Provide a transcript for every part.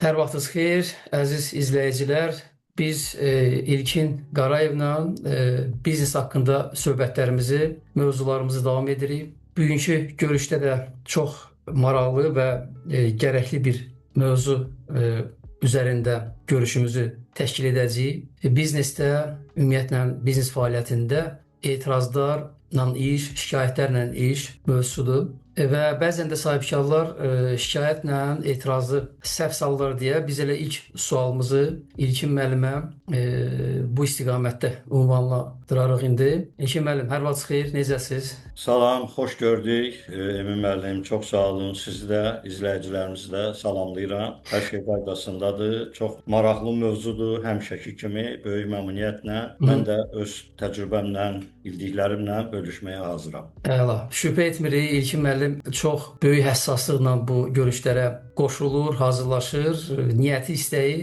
Hər vaxtınız xeyir, əziz izləyicilər. Biz İlkin Qarayevlə biznes haqqında söhbətlərimizi, mövzularımızı davam edirik. Bugünkü görüşdə də çox maraqlı və gərəkli bir mövzu üzərində görüşümüzü təşkil edəcəyik. Biznesdə, ümumiyyətlə biznes fəaliyyətində etirazlarla iş, şikayətlərlə iş mövzusudur. Və bəzən də sahibkarlar şikayətlə, etirazı səhv salırlar deyə biz elə ilk sualımızı İlkin müəllimə bu istiqamətdə ünvanlandırarıq indi. İlkin müəllim, hər vaxt xeyir, necəsiz? Salam, xoş gördük. Emin müəllim, çox sağ olun. Sizi də, izləyicilərimizi də salamlayıram. Hər şey qaydasındadır. Çox maraqlı mövzudur, həmişəki kimi, böyük məmnuniyyətlə. Mən də öz təcrübəmlə, bildiklərimlə bölüşməyə hazıram. Əla. Şübhə etmirik, İlkin müəllim çox böyük həssaslıqla bu görüşlərə qoşulur, hazırlaşır. Niyyəti, istəyi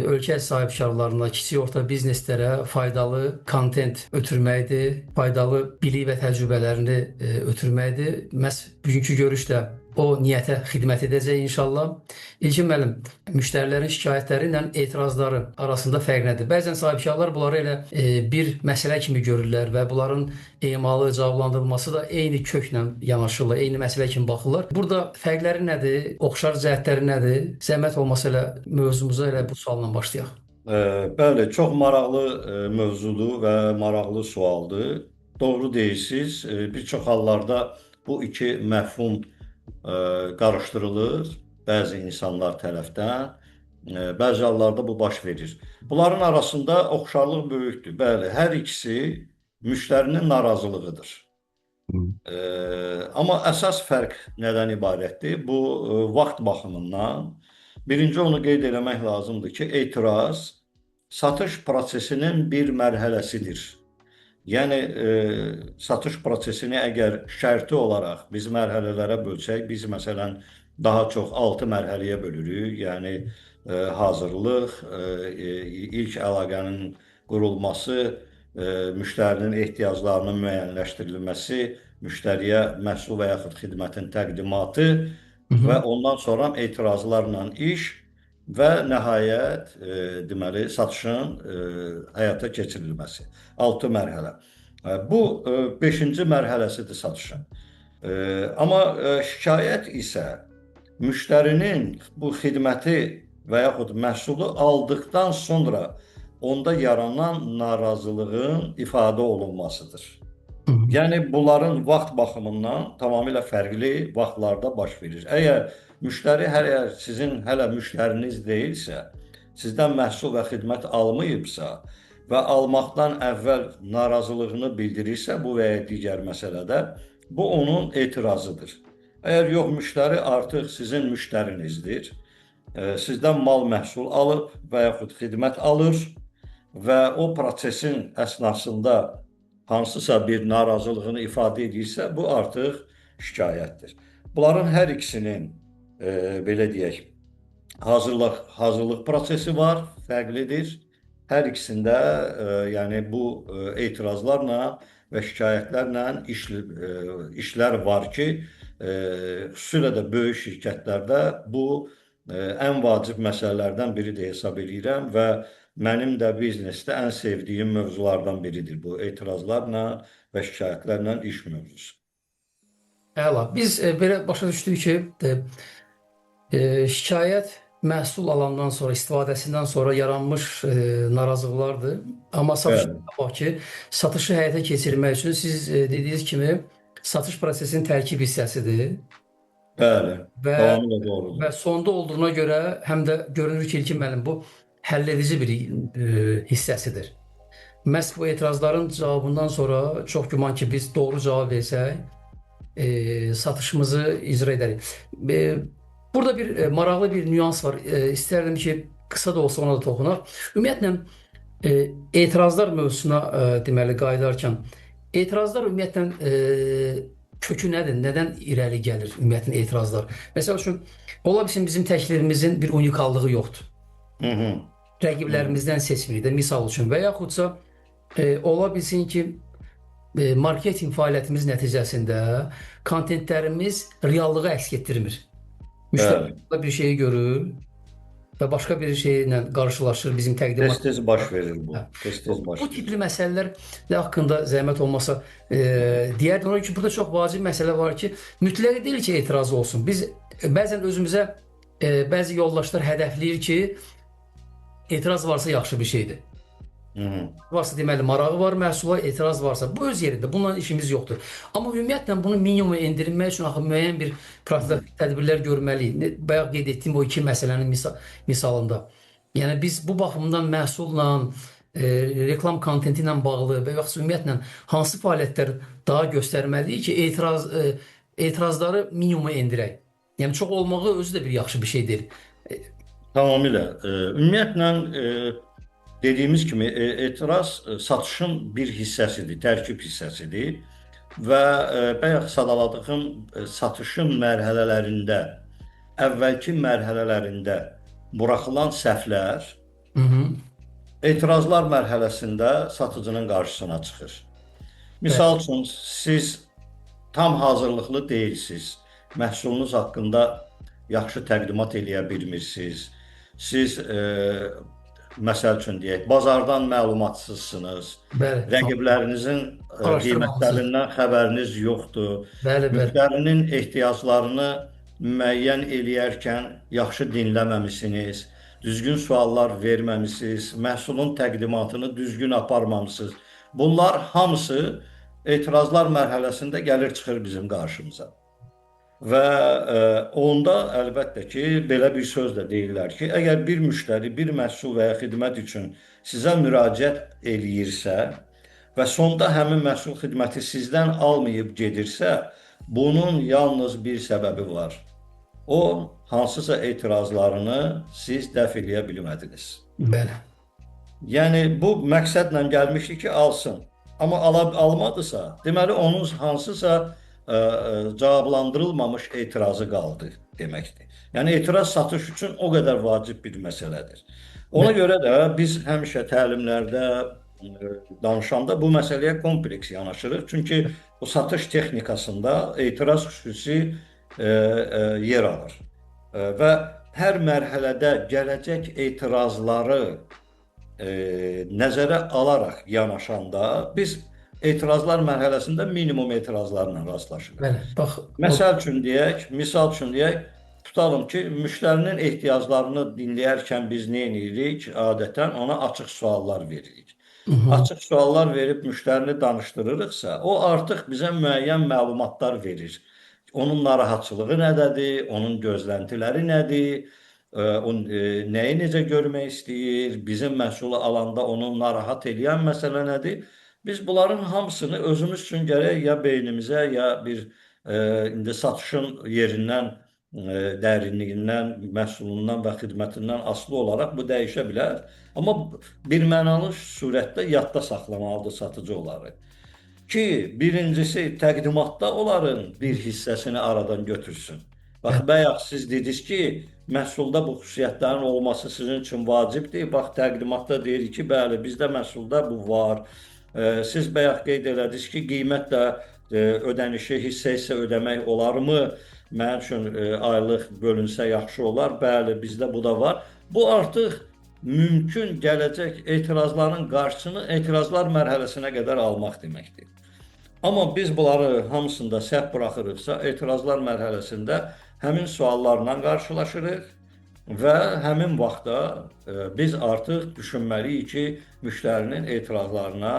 ölkə sahibkarlarına, kiçik orta bizneslərə faydalı kontent ötürməkdir, faydalı bilik və təcrübələrini ötürməkdir. Məhz bugünkü görüşdə o niyyətə xidmət edəcək inşallah. İlkin müəllim, müştərilərin şikayətləri ilə etirazları arasında fərq nədir? Bəzən sahibkarlar bunları elə bir məsələ kimi görürlər və bunların emalı, cavablandırılması da eyni köklə yanaşırlar, eyni məsələ kimi baxırlar. Burada fərqləri nədir? Oxşar cəhətləri nədir? Zəhmət olmasa elə mövzumuza elə bu sualla başlayaq. Bəli, çox maraqlı mövzudur və maraqlı sualdır. Doğru deyirsiniz. Bir çox hallarda bu iki məfhum qarışdırılır bəzi insanlar tərəfdən. Bəzi hallarda bu baş verir. Bunların arasında oxşarlıq böyükdür. Bəli, hər ikisi müştərinin narazılığıdır. Amma əsas fərq nədən ibarətdir? Bu vaxt baxımından birinci onu qeyd eləmək lazımdır ki, etiraz satış prosesinin bir mərhələsidir. Yəni, satış prosesini əgər şərti olaraq biz mərhələlərə bölsək, biz məsələn daha çox 6 mərhələyə bölürük. Yəni, hazırlıq, ilk əlaqənin qurulması, müştərinin ehtiyaclarının müəyyənləşdirilməsi, müştəriyə məhsul və yaxud xidmətin təqdimatı və ondan sonra etirazlarla iş və nəhayət, deməli, satışın həyata keçirilməsi. 6 mərhələ. Bu, 5-ci mərhələsidir satışın. Amma şikayət isə müştərinin bu xidməti və yaxud məhsulu aldıqdan sonra onda yaranan narazılığın ifadə olunmasıdır. Yəni, bunların vaxt baxımından tamamilə fərqli vaxtlarda baş verir. Əgər müştəri sizin hələ müştəriniz deyilsə, sizdən məhsul və xidmət almayıbsa və almaqdan əvvəl narazılığını bildirirsə bu və ya digər məsələdə, bu onun etirazıdır. Əgər yox, müştəri artıq sizin müştərinizdir, sizdən mal məhsul alıb və yaxud xidmət alır və o prosesin əsnasında hansısa bir narazılığını ifadə edirsə, bu artıq şikayətdir. Bunların hər ikisinin, belə deyək, hazırlıq prosesi var, fərqlidir. Hər ikisində yəni bu etirazlarla və şikayətlərlə işlər var ki, xüsusilə də böyük şirkətlərdə bu ən vacib məsələlərdən biridir hesab edirəm və mənim də biznesdə ən sevdiyim mövzulardan biridir bu etirazlarla və şikayətlərlə iş mövzusu. Əla. Biz belə başa düşdük ki, şikayət məhsul alandan sonra, istifadəsindən sonra yaranmış narazılıqlardır. Amma satışı həyata keçirmək üçün siz dediyiniz kimi satış prosesinin tərkib hissəsidir. Bəli, tamamilə doğrudur. Və sonda olduğuna görə həm də görünür ki, İlkin müəllim, bu həll edici bir hissəsidir. Məhz bu etirazların cavabından sonra çox güman ki, biz doğru cavab versək, satışımızı icra edərik. Burada bir maraqlı bir nüans var. İstərdim ki, qısa da olsa ona da toxunaq. Ümumiyyətlə, etirazlar mövzusuna deməli qayıdarkən, etirazlar ümumiyyətlə kökü nədir? Nədən irəli gəlir ümumiyyətlə etirazlar? Məsəl üçün, ola bilsin bizim təklirimizin bir unikallığı yoxdur. Rəqiblərimizdən seçmirik də, misal üçün. Və yaxudsa ola bilsin ki, marketinq fəaliyyətimiz nəticəsində kontentlərimiz reallığı əks etdirmir. Müştəri bir şeyi görür və başqa bir şeylə qarşılaşır bizim təqdimat. Tez-tez baş verir bu. Hə. Tez-tez baş Bu verir. tipli məsələlər haqqında zəhmət olmasa deyərdim ona ki, burada çox vacib məsələ var ki, mütləq deyil ki, etiraz olsun. Biz bəzən özümüzə bəzi yoldaşlar hədəfləyir ki, etiraz varsa yaxşı bir şeydir. Varsa deməli marağı var məhsula, etiraz varsa bu öz yerində. Bununla işimiz yoxdur. Amma ümumiyyətlə bunu minimuma endirilmək üçün axı müəyyən bir profilaktik tədbirlər görməliyik. Bayaq qeyd etdiyim o iki məsələnin misalında. Yəni biz bu baxımdan məhsulla, reklam kontenti ilə bağlı və yaxud ümumiyyətlə hansı fəaliyyətlər daha göstərməliyik ki, etirazları minimuma endirək. Yəni çox olmağı özü də bir yaxşı bir şey deyil. Tamamilə. Ümumiyyətlə dediyimiz kimi etiraz satışın bir hissəsidir, tərkib hissəsidir və bayaq sadaladığım satışın mərhələlərində, əvvəlki mərhələlərində buraxılan səhvlər etirazlar mərhələsində satıcının qarşısına çıxır. Misal üçün, siz tam hazırlıqlı deyilsiniz, məhsulunuz haqqında yaxşı təqdimat eləyə bilmirsiniz, siz məsəl üçün deyək, bazardan məlumatsızsınız, rəqiblərinizin qiymətlərindən xəbəriniz yoxdur, müştərinin ehtiyaclarını müəyyən eləyərkən yaxşı dinləməmisiniz, düzgün suallar verməmisiniz, məhsulun təqdimatını düzgün aparmamısınız. Bunlar hamısı etirazlar mərhələsində gəlir çıxır bizim qarşımıza. Və onda əlbəttə ki, belə bir söz də deyirlər ki, əgər bir müştəri bir məhsul və ya xidmət üçün sizə müraciət eləyirsə və sonda həmin məhsul xidməti sizdən almayıb gedirsə, bunun yalnız bir səbəbi var. O, hansısa etirazlarını siz dəf eləyə bilmədiniz. Bəli. Yəni, bu məqsədlə gəlmişdi ki, alsın. Amma almadısa, deməli, onun hansısa cavablandırılmamış etirazı qaldı deməkdir. Yəni, etiraz satış üçün o qədər vacib bir məsələdir. Ona görə də biz həmişə təlimlərdə danışanda bu məsələyə kompleks yanaşırıq. Çünki bu satış texnikasında etiraz xüsusi yer alır. Və hər mərhələdə gələcək etirazları nəzərə alaraq yanaşanda biz etirazlar mərhələsində minimum etirazlarla rastlaşırıq. Bəli, bax. Misal üçün deyək, tutalım ki, müştərinin ehtiyaclarını dinləyərkən biz nə edirik? Adətən ona açıq suallar veririk. Açıq suallar verib müştərini danışdırırıqsa, o artıq bizə müəyyən məlumatlar verir. Onun narahatçılığı nədədir, onun gözləntiləri nədir, nəyi necə görmək istəyir, bizim məhsulu alanda onu narahat edən məsələ nədir? Biz bunların hamısını özümüz üçün gərək ya beynimizə, ya bir indi satışın yerindən, dərinliyindən, məhsulundan və xidmətindən asılı olaraq bu dəyişə bilər. Amma bir mənalı surətdə yadda saxlamalıdır satıcı onları. Ki, birincisi təqdimatda onların bir hissəsini aradan götürsün. Bax, bayaq siz dediniz ki, məhsulda bu xüsusiyyətlərin olması sizin üçün vacibdir. Bax, təqdimatda deyir ki, bəli, bizdə məhsulda bu var. Siz bayaq qeyd elədiniz ki, qiymət də ödənişi hissə-hissə ödəmək olarmı? Mənim üçün aylıq bölünsə yaxşı olar. Bəli, bizdə bu da var. Bu artıq mümkün gələcək etirazların qarşısını etirazlar mərhələsinə qədər almaq deməkdir. Amma biz bunları hamısında səhv buraxırıqsa, etirazlar mərhələsində həmin suallarla qarşılaşırıq və həmin vaxtda biz artıq düşünməliyik ki, müştərinin etirazlarına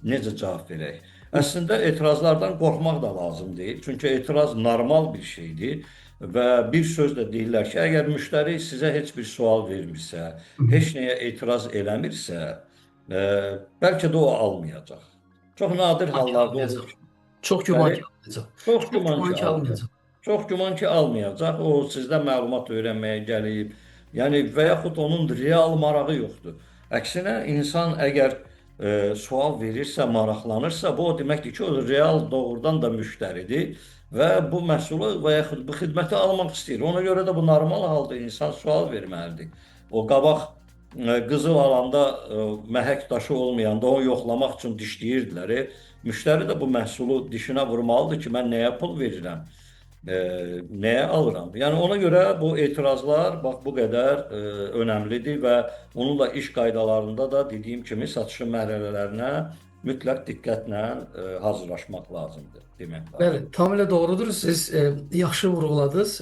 necə cavab verək. Əslində, etirazlardan qorxmaq da lazım deyil. Çünki etiraz normal bir şeydir və bir söz də deyirlər ki, əgər müştəri sizə heç bir sual vermirsə, heç nəyə etiraz eləmirsə, bəlkə də o almayacaq. Çox nadir hallarda olur. Çox güman ki almayacaq. Çox güman ki almayacaq. O sizdən məlumat öyrənməyə gəlib. Yəni və yaxud onun real marağı yoxdur. Əksinə insan əgər sual verirsə, maraqlanırsa, bu o deməkdir ki, o real doğrudan da müştəridir və bu məhsulu və yaxud bu xidməti almaq istəyir. Ona görə də bu normal halda insan sual verməlidir. O qabaq qızıl alanda məhək daşı olmayanda onu yoxlamaq üçün dişləyirdilər. Müştəri də bu məhsulu dişinə vurmalıdır ki, mən nəyə pul verirəm? Nəyə alıram? Yəni ona görə bu etirazlar bax bu qədər önəmlidir və onunla iş qaydalarında da dediyim kimi satışın mərhələlərinə mütləq diqqətlə hazırlaşmaq lazımdır, demək lazım. Bəli, tamamilə doğrudur. Siz yaxşı vurğuladınız.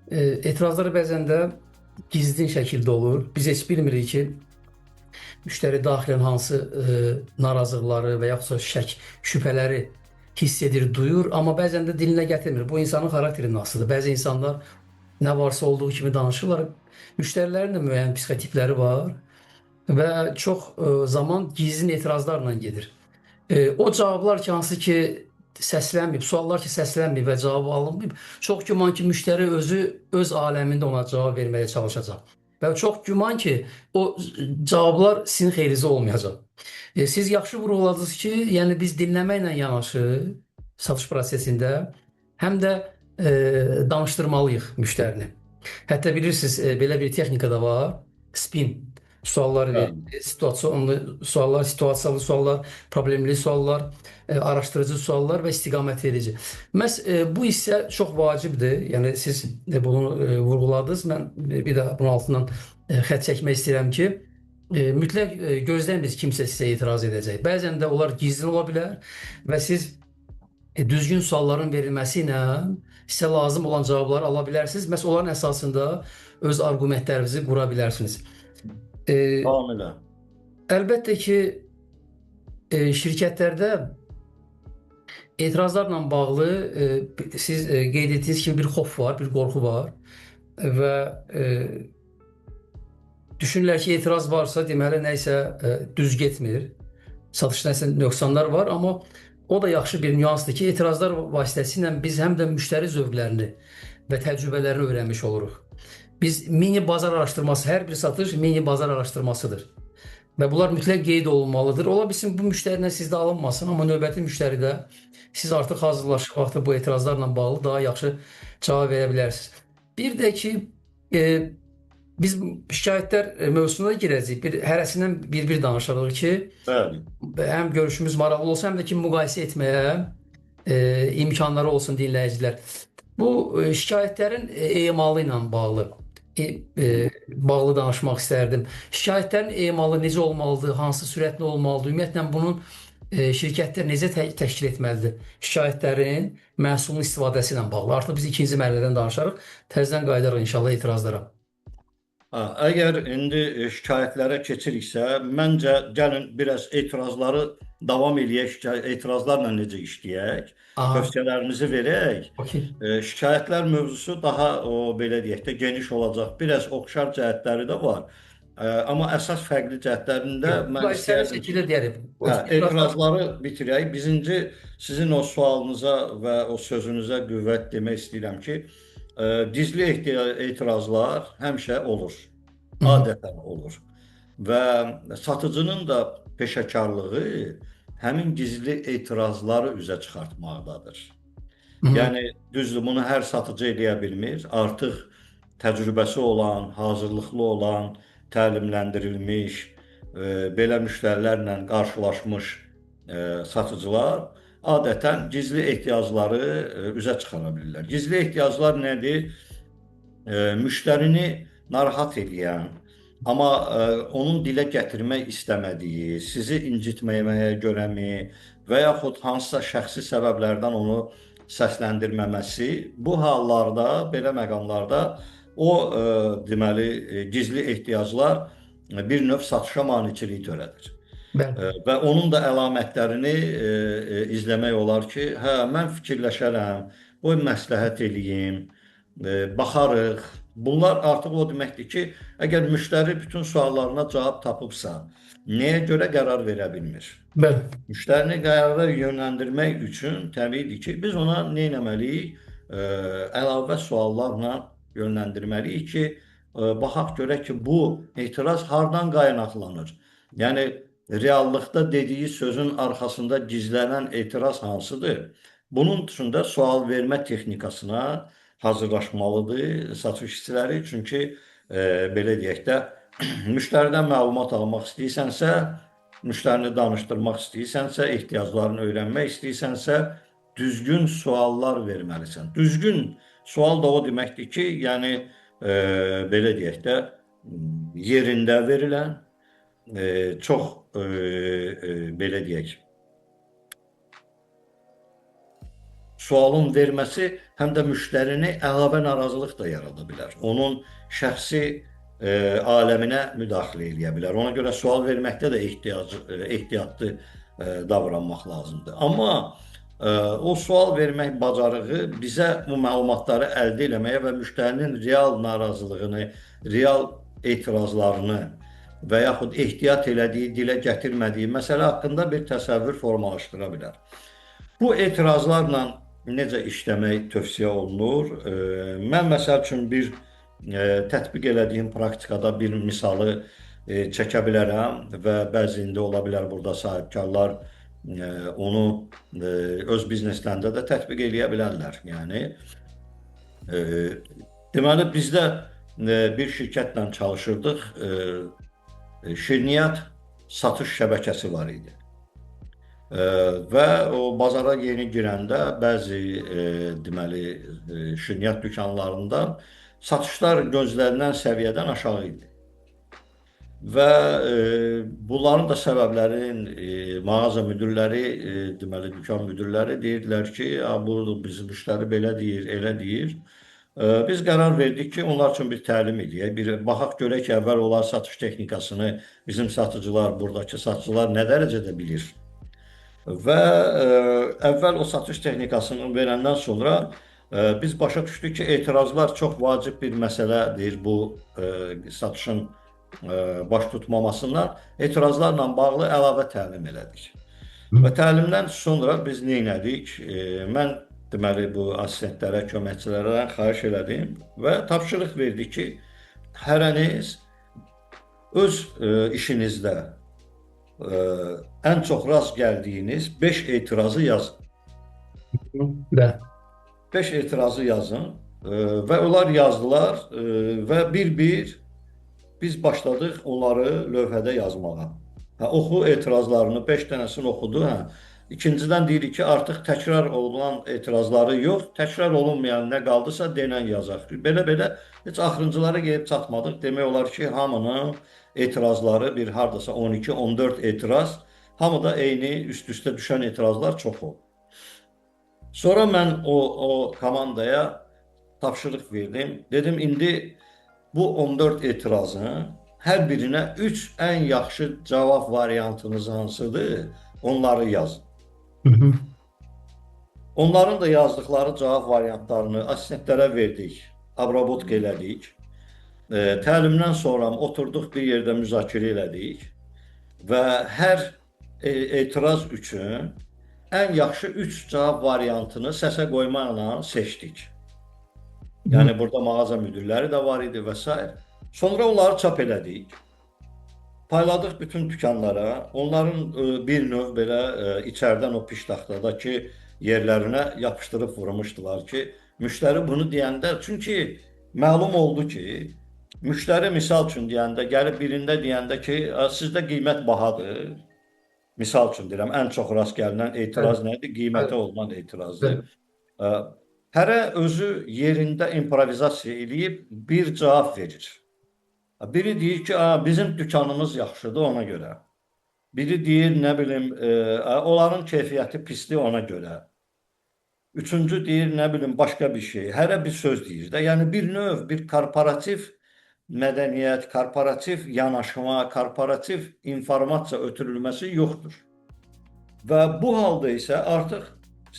Etirazlar bəzən də gizlin şəkildə olur. Biz heç bilmirik ki, müştəri daxilən hansı narazılıqları və yaxud şək, şübhələri hiss edir, duyur, amma bəzən də dilinə gətirmir. Bu insanın xarakterindən asılıdır. Bəzi insanlar nə varsa olduğu kimi danışırlar. Müştərilərin də müəyyən psixotipləri var və çox zaman gizlin etirazlarla gedir. O cavablar ki, hansı ki səslənməyib, suallar ki səslənməyib və cavab alınmayıb, çox güman ki, müştəri özü öz aləmində ona cavab verməyə çalışacaq. Və çox güman ki, o cavablar sizin xeyrinizə olmayacaq. Siz yaxşı vurğuladınız ki, yəni biz dinləməklə yanaşı satış prosesində həm də danışdırmalıyıq müştərini. Hətta bilirsiniz, belə bir texnika da var. Spin suallar verir, situasyonlu suallar, situasiyalı suallar, problemli suallar, araşdırıcı suallar və istiqamət verici. Məhz bu hissə çox vacibdir. Yəni siz bunu vurğuladınız. Mən bir də bunun altından xətt çəkmək istəyirəm ki, mütləq gözləyin biz kimsə sizə etiraz edəcək. Bəzən də onlar gizlin ola bilər və siz düzgün sualların verilməsi ilə sizə lazım olan cavabları ala bilərsiniz. Məhz onların əsasında öz arqumentlərinizi qura bilərsiniz. Tamamilə. Əlbəttə ki, şirkətlərdə etirazlarla bağlı siz qeyd etdiyiniz kimi bir xof var, bir qorxu var və düşünürlər ki, etiraz varsa, deməli nəsə düz getmir, satışda nəsə nöqsanlar var, amma o da yaxşı bir nüansdır ki, etirazlar vasitəsilə biz həm də müştəri zövqlərini və təcrübələrini öyrənmiş oluruq. Biz mini bazar araşdırması, hər bir satış mini bazar araşdırmasıdır. Və bunlar mütləq qeyd olunmalıdır. Ola bilsin bu müştəridən sizdə alınmasın, amma növbəti müştəridə siz artıq hazırlaşıb vaxtı bu etirazlarla bağlı daha yaxşı cavab verə bilərsiniz. Bir də ki, biz şikayətlər mövzusuna da girəcəyik. Hərəsindən bir-bir danışarıq ki, Bəli. həm görüşümüz maraqlı olsun, həm də ki, müqayisə etməyə imkanları olsun dinləyicilər. Bu şikayətlərin emalı ilə bağlı danışmaq istərdim. Şikayətlərin emalı necə olmalıdır, hansı sürətli olmalıdır, ümumiyyətlə bunun şirkətlər necə təşkil etməlidir? Şikayətlərin məhsulun istifadəsi ilə bağlı. Artıq biz ikinci mərhələdən danışarıq. Təzədən qayıdarıq inşallah etirazlara. Əgər indi şikayətlərə keçiriksə, məncə gəlin biraz etirazları davam eləyək, etirazlarla necə işləyək, tövsiyələrimizi verək. Şikayətlər mövzusu daha belə deyək də geniş olacaq. Biraz oxşar cəhətləri də var. Amma əsas fərqli cəhətlərində mən istəyərdim ki, etirazları bitirək. Birinci sizin o sualınıza və o sözünüzə qüvvət demək istəyirəm ki, gizli etirazlar həmişə olur, adətən olur və satıcının da peşəkarlığı həmin gizli etirazları üzə çıxartmaqdadır. Yəni, düzdür, bunu hər satıcı eləyə bilmir. Artıq təcrübəsi olan, hazırlıqlı olan, təlimləndirilmiş, belə müştərilərlə qarşılaşmış satıcılar adətən gizli ehtiyacları üzə çıxara bilirlər. Gizli ehtiyaclar nədir? Müştərini narahat edən, amma onun dilə gətirmək istəmədiyi, sizi incitməyə görəmi və yaxud hansısa şəxsi səbəblərdən onu səsləndirməməsi, bu hallarda, belə məqamlarda o deməli gizli ehtiyaclar bir növ satışa maneçilik törədir. Və onun da əlamətlərini izləmək olar ki, mən fikirləşərəm, qoy məsləhət eləyim, baxarıq. Bunlar artıq o deməkdir ki, əgər müştəri bütün suallarına cavab tapıbsa, nəyə görə qərar verə bilmir? Müştərini qərara yönləndirmək üçün təbiidir ki, biz ona nə etməliyik? Əlavə suallarla yönləndirməliyik ki, baxaq görək ki, bu etiraz hardan qaynaqlanır? Yəni, reallıqda dediyi sözün arxasında gizlənən etiraz hansıdır? Bunun üçün də sual vermə texnikasına hazırlaşmalıdır satış işçiləri. Çünki belə deyək də, müştəridən məlumat almaq istəyirsənsə, müştərini danışdırmaq istəyirsənsə, ehtiyaclarını öyrənmək istəyirsənsə, düzgün suallar verməlisən. Düzgün sual da o deməkdir ki, yəni belə deyək də yerində verilən, çox belə deyək, sualın verməsi həm də müştərini əlavə narazılıq da yarada bilər. Onun şəxsi aləminə müdaxilə edə bilər. Ona görə sual verməkdə də ehtiyatlı davranmaq lazımdır. Amma o sual vermək bacarığı bizə bu məlumatları əldə etməyə və müştərinin real narazılığını, real etirazlarını və yaxud ehtiyat elədiyi, dilə gətirmədiyi məsələ haqqında bir təsəvvür formalaşdıra bilər. Bu etirazlarla necə işləmək tövsiyə olunur? Mən məsəl üçün bir tətbiq elədiyim praktikada bir misalı çəkə bilərəm və bəzində ola bilər burada sahibkarlar onu öz bizneslərində də tətbiq eləyə bilərlər. Yəni deməli bizdə bir şirkətlə çalışırdıq. Şirniyyat satış şəbəkəsi var idi. Və o bazara yeni girəndə bəzi deməli şirniyyat dükanlarında satışlar gözlənilən səviyyədən aşağı idi. Və bunların da səbəblərin mağaza müdirləri, deməli dükan müdirləri deyirdilər ki, bu bizim müştəri belə deyir, elə deyir. Biz qərar verdik ki, onlar üçün bir təlim edək. Bir baxaq görək ki, əvvəl onlar satış texnikasını bizim satıcılar, buradakı satıcılar nə dərəcədə bilir. Və əvvəl o satış texnikasını verəndən sonra biz başa düşdük ki, etirazlar çox vacib bir məsələdir bu satışın baş tutmamasından. Etirazlarla bağlı əlavə təlim elədik. Və təlimdən sonra biz nə etdik? Mən deməli bu assistentlərə, köməkçilərə xahiş elədim və tapşırıq verdik ki, hərəniz öz işinizdə ən çox rast gəldiyiniz 5 etirazı yazın. 5 etirazı yazın və onlar yazdılar və bir-bir biz başladıq onları lövhədə yazmağa. Oxu etirazlarını, 5 dənəsini oxudu. İkincidən deyirik ki, artıq təkrar olunan etirazları yox, təkrar olunmayan nə qaldısa denən yazaq. Belə-belə heç axırıncılara gəlib çatmadıq. Demək olar ki, hamının etirazları bir hardasa 12-14 etiraz, hamıda eyni üst-üstə düşən etirazlar çox oldu. Sonra mən o komandaya tapşırıq verdim. Dedim, indi bu 14 etirazın hər birinə 3 ən yaxşı cavab variantınız hansıdır, onları yazın. Onların da yazdıkları cavab variantlarını assistentlərə verdik, abrabotq elədik. Təlimdən sonra oturduq bir yerdə müzakirə elədik və hər etiraz üçün ən yaxşı 3 cavab variantını səsə qoymaqla seçdik. Yəni burada mağaza müdirləri də var idi və s. Sonra onları çap elədik. Payladıq bütün dükanlara. Onların bir növ belə içərdən o piştaxtadakı yerlərinə yapışdırıb vurmuşdular ki, müştəri bunu deyəndə, çünki məlum oldu ki, müştəri misal üçün deyəndə, gəlib birində deyəndə ki, sizdə qiymət bahadır. Misal üçün deyirəm, ən çox rast gəlinən etiraz nədir? Qiymətə olunan etirazdır. Hərə özü yerində improvizasiya eləyib bir cavab verir. Biri deyir ki, bizim dükanımız yaxşıdır ona görə. Biri deyir, nə bilim, onların keyfiyyəti pisdir ona görə. Üçüncü deyir, nə bilim, başqa bir şey. Hərə bir söz deyir də. Yəni bir növ, bir korporativ mədəniyyət, korporativ yanaşma, korporativ informasiya ötürülməsi yoxdur. Və bu halda isə artıq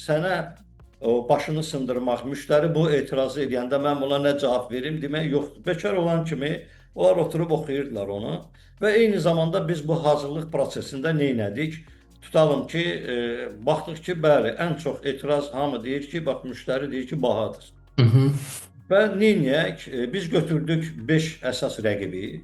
sənə başını sındırmaq, müştəri bu etirazı edəndə mən buna nə cavab verim demək yoxdur. Bekar olan kimi onlar oturub oxuyurdular onu və eyni zamanda biz bu hazırlıq prosesində nə etdik? Tutalım ki, baxdıq ki, bəli, ən çox etiraz hamı deyir ki, bax, müştəri deyir ki, bahadır. Və nə edək? Biz götürdük 5 əsas rəqibi,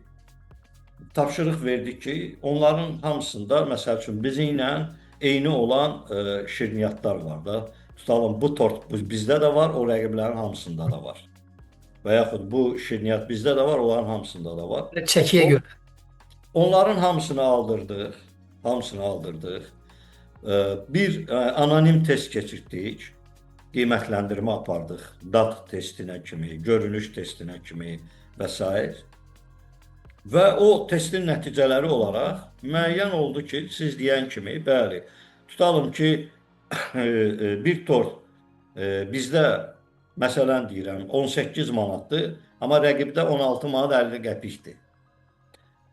tapşırıq verdik ki, onların hamısında, məsəl üçün, bizimlə eyni olan şirniyyatlar var da. Tutalım, bu tort bizdə də var, o rəqiblərin hamısında da var. Və yaxud bu şirniyyat bizdə də var, onların hamısında da var. Çəkiyə görə. Onların hamısını aldırdıq. Bir anonim test keçirtdik. Qiymətləndirmə apardıq. Dat testinə kimi, görünüş testinə kimi və s. Və o testin nəticələri olaraq müəyyən oldu ki, siz deyən kimi, bəli, tutalım ki, bir tort bizdə məsələn deyirəm 18 manatdır, amma rəqibdə 16 manat 50 qəpikdir.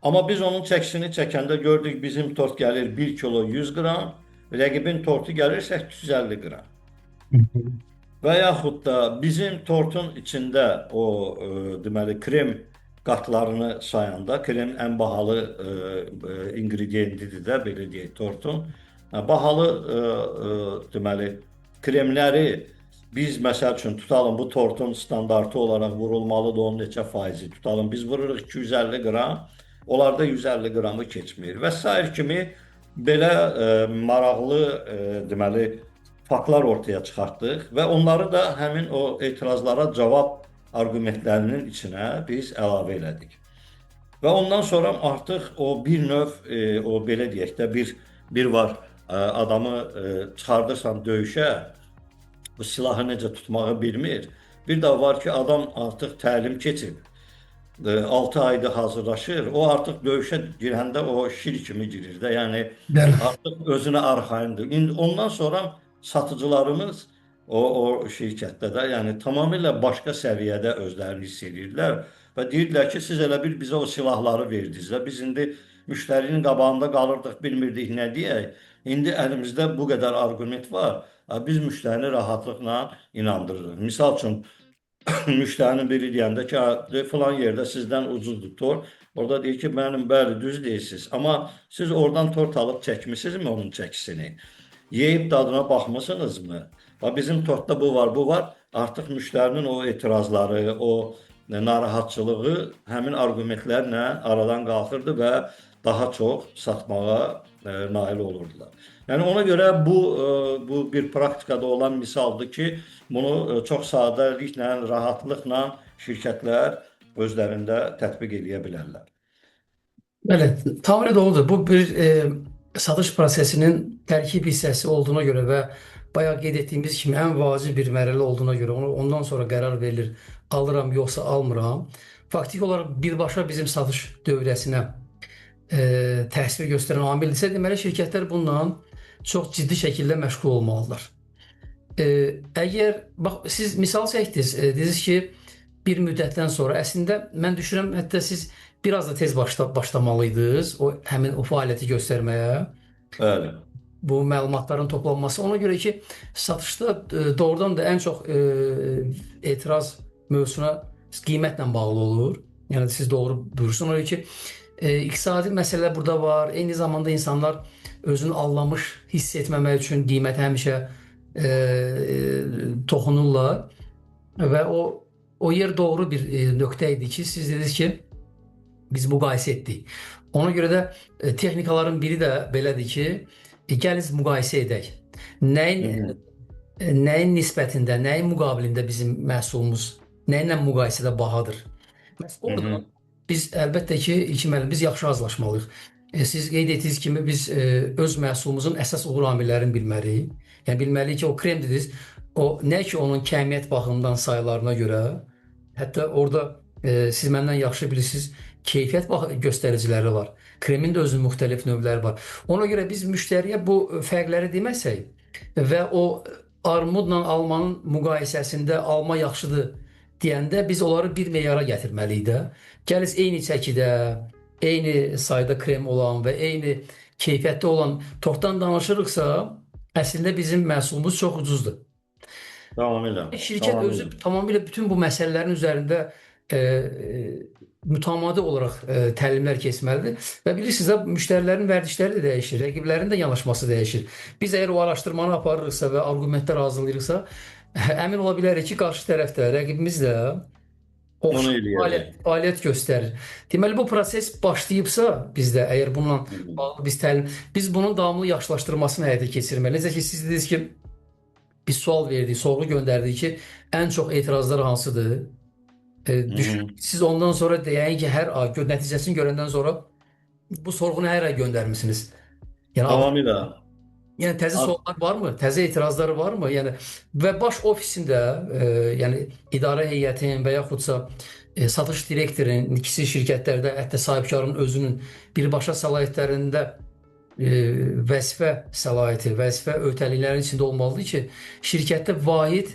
Amma biz onun çəkisini çəkəndə gördük bizim tort gəlir 1 kilo 100 qram, rəqibin tortu gəlir 850 qram. Və yaxud da bizim tortun içində o deməli krem qatlarını sayanda, krem ən bahalı ingrediyentidir də, belə deyək, tortun. Bahalı deməli kremləri biz məsəl üçün tutalım bu tortun standartı olaraq vurulmalıdır onun neçə faizi. Tutalım biz vururuq 250 qram, onlarda 150 qramı keçmir və s. kimi belə maraqlı deməli faktlar ortaya çıxartdıq və onları da həmin o etirazlara cavab arqumentlərinin içinə biz əlavə elədik. Və ondan sonra artıq o bir növ o belə deyək də bir var adamı çıxardırsan döyüşə, bu silahı necə tutmağı bilmir. Bir də var ki adam artıq təlim keçib. 6 ayda hazırlaşır. O artıq döyüşə girəndə o şir kimi girir də. Yəni artıq özünə arxayındır. İndi ondan sonra satıcılarımız o şirkətdə də yəni tamamilə başqa səviyyədə özlərini hiss edirlər və deyirlər ki, siz elə bir bizə o silahları verdiniz də. Biz indi müştərinin qabağında qalırdıq, bilmirdik nə deyək. İndi əlimizdə bu qədər arqument var. Biz müştərini rahatlıqla inandırırıq. Misal üçün müştərinin biri deyəndə ki, falan yerdə sizdən ucuzdur tort. Orada deyir ki, mənim bəli düz deyirsiniz. Amma siz oradan tort alıb çəkmisinizmi onun çəkisini? Yeyib dadına baxmısınızmı? Bizim tortda bu var, bu var. Artıq müştərinin o etirazları, o narahatçılığı həmin arqumentlərlə aradan qalxırdı və daha çox satmağa nail olurdular. Yəni ona görə bu bir praktikada olan misaldır ki, bunu çox sadəliklə, rahatlıqla şirkətlər özlərində tətbiq edə bilərlər. Bəli, tamamilə doğrudur. Bu bir satış prosesinin tərkib hissəsi olduğuna görə və bayaq qeyd etdiyimiz kimi ən vacib bir mərhələ olduğuna görə ondan sonra qərar verilir, alıram yoxsa almıram. Faktiki olaraq birbaşa bizim satış dövrəsinə təsir göstərən amildirsə, deməli şirkətlər bundan çox ciddi şəkildə məşğul olmalıdırlar. Əgər bax siz misal çəkdiniz, dediniz ki, bir müddətdən sonra əslində mən düşünürəm hətta siz biraz da tez başlamalıydınız həmin o fəaliyyəti göstərməyə. Bəli. Bu məlumatların toplanması ona görə ki, satışda doğrudan da ən çox etiraz mövzusuna qiymətlə bağlı olur. Yəni siz doğru buyursunuz. Ona görə ki, iqtisadi məsələlər burada var. Eyni zamanda insanlar özünü alınmış hiss etməmək üçün qiymətə həmişə toxunurlar və o yer doğru bir nöqtə idi ki, siz dediniz ki, biz müqayisə etdik. Ona görə də texnikaların biri də belədir ki, gəlin müqayisə edək. Nəyin nisbətində, nəyin müqabilində bizim məhsulumuz, nəyinlə müqayisədə bahadır? Orada biz əlbəttə ki, ilkin mərhələdə biz yaxşı razılaşmalıyıq. Siz qeyd etdiyiniz kimi biz öz məhsulumuzun əsas uğur amillərini bilməliyik. Yəni bilməliyik ki, o krem dediniz, o nə ki onun kəmiyyət baxımından sayılarına görə, hətta orada siz məndən yaxşı bilirsiniz, keyfiyyət göstəriciləri var. Kremin də özünün müxtəlif növləri var. Ona görə biz müştəriyə bu fərqləri deməsək və o armudla almanın müqayisəsində alma yaxşıdır deyəndə biz onları bir meyara gətirməliyik də. Gəliz eyni çəkidə, eyni sayda krem olan və eyni keyfiyyətdə olan tortdan danışırıqsa, əslində bizim məhsulumuz çox ucuzdur. Tamamilə. Şirkət özü tamamilə bütün bu məsələlərin üzərində mütəmadi olaraq təlimlər keçməlidir və bilirsiniz, müştərilərin vərdişləri də dəyişir, rəqiblərin də yanaşması dəyişir. Biz əgər o araşdırmanı aparırıqsa və arqumentlər hazırlayırıqsa, əmin ola bilərik ki, qarşı tərəfdə rəqibimiz də fəaliyyət göstərir. Deməli, bu proses başlayıbsa bizdə, əgər bununla bağlı biz bunun davamlı yaxşılaşdırmasını həyata keçirməliyik. Necə ki, siz dediniz ki, biz sual verdik, sorğu göndərdik ki, ən çox etirazlar hansıdır? Siz ondan sonra deyəyin ki, hər ay nəticəsini görəndən sonra bu sorğunu hər ay göndərmisiniz. Tamamilə. Yəni təzə suallar varmı? Təzə etirazları varmı? Yəni və baş ofisində, yəni idarə heyətinin və yaxudsa satış direktorunun kiçik şirkətlərdə hətta sahibkarın özünün birbaşa səlahiyyətlərində vəzifə səlahiyyəti, vəzifə öhdəliklərinin içində olmalıdır ki, şirkətdə vahid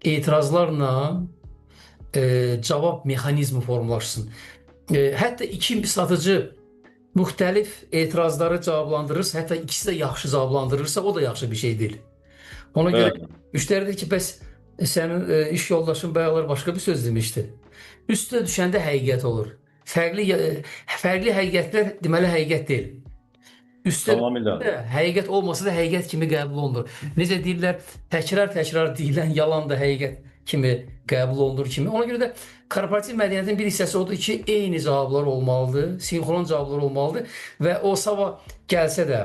etirazlarla cavab mexanizmi formalaşsın. Hətta iki satıcı müxtəlif etirazları cavablandırırsa, hətta ikisi də yaxşı cavablandırırsa, o da yaxşı bir şey deyil. Ona görə Bəli. müştəri deyir ki, bəs sənin iş yoldaşın bayaqlar başqa bir söz demişdi. Üstə düşəndə həqiqət olur. Fərqli həqiqətlər deməli həqiqət deyil. Üstə Tamamilə. həqiqət olmasa da həqiqət kimi qəbul olunur. Necə deyirlər, təkrar-təkrar deyilən yalan da həqiqət kimi qəbul olunur kimi. Ona görə də korporativ mədəniyyətin bir hissəsi odur ki, eyni cavablar olmalıdır, sinxron cavablar olmalıdır və o sabah gəlsə də,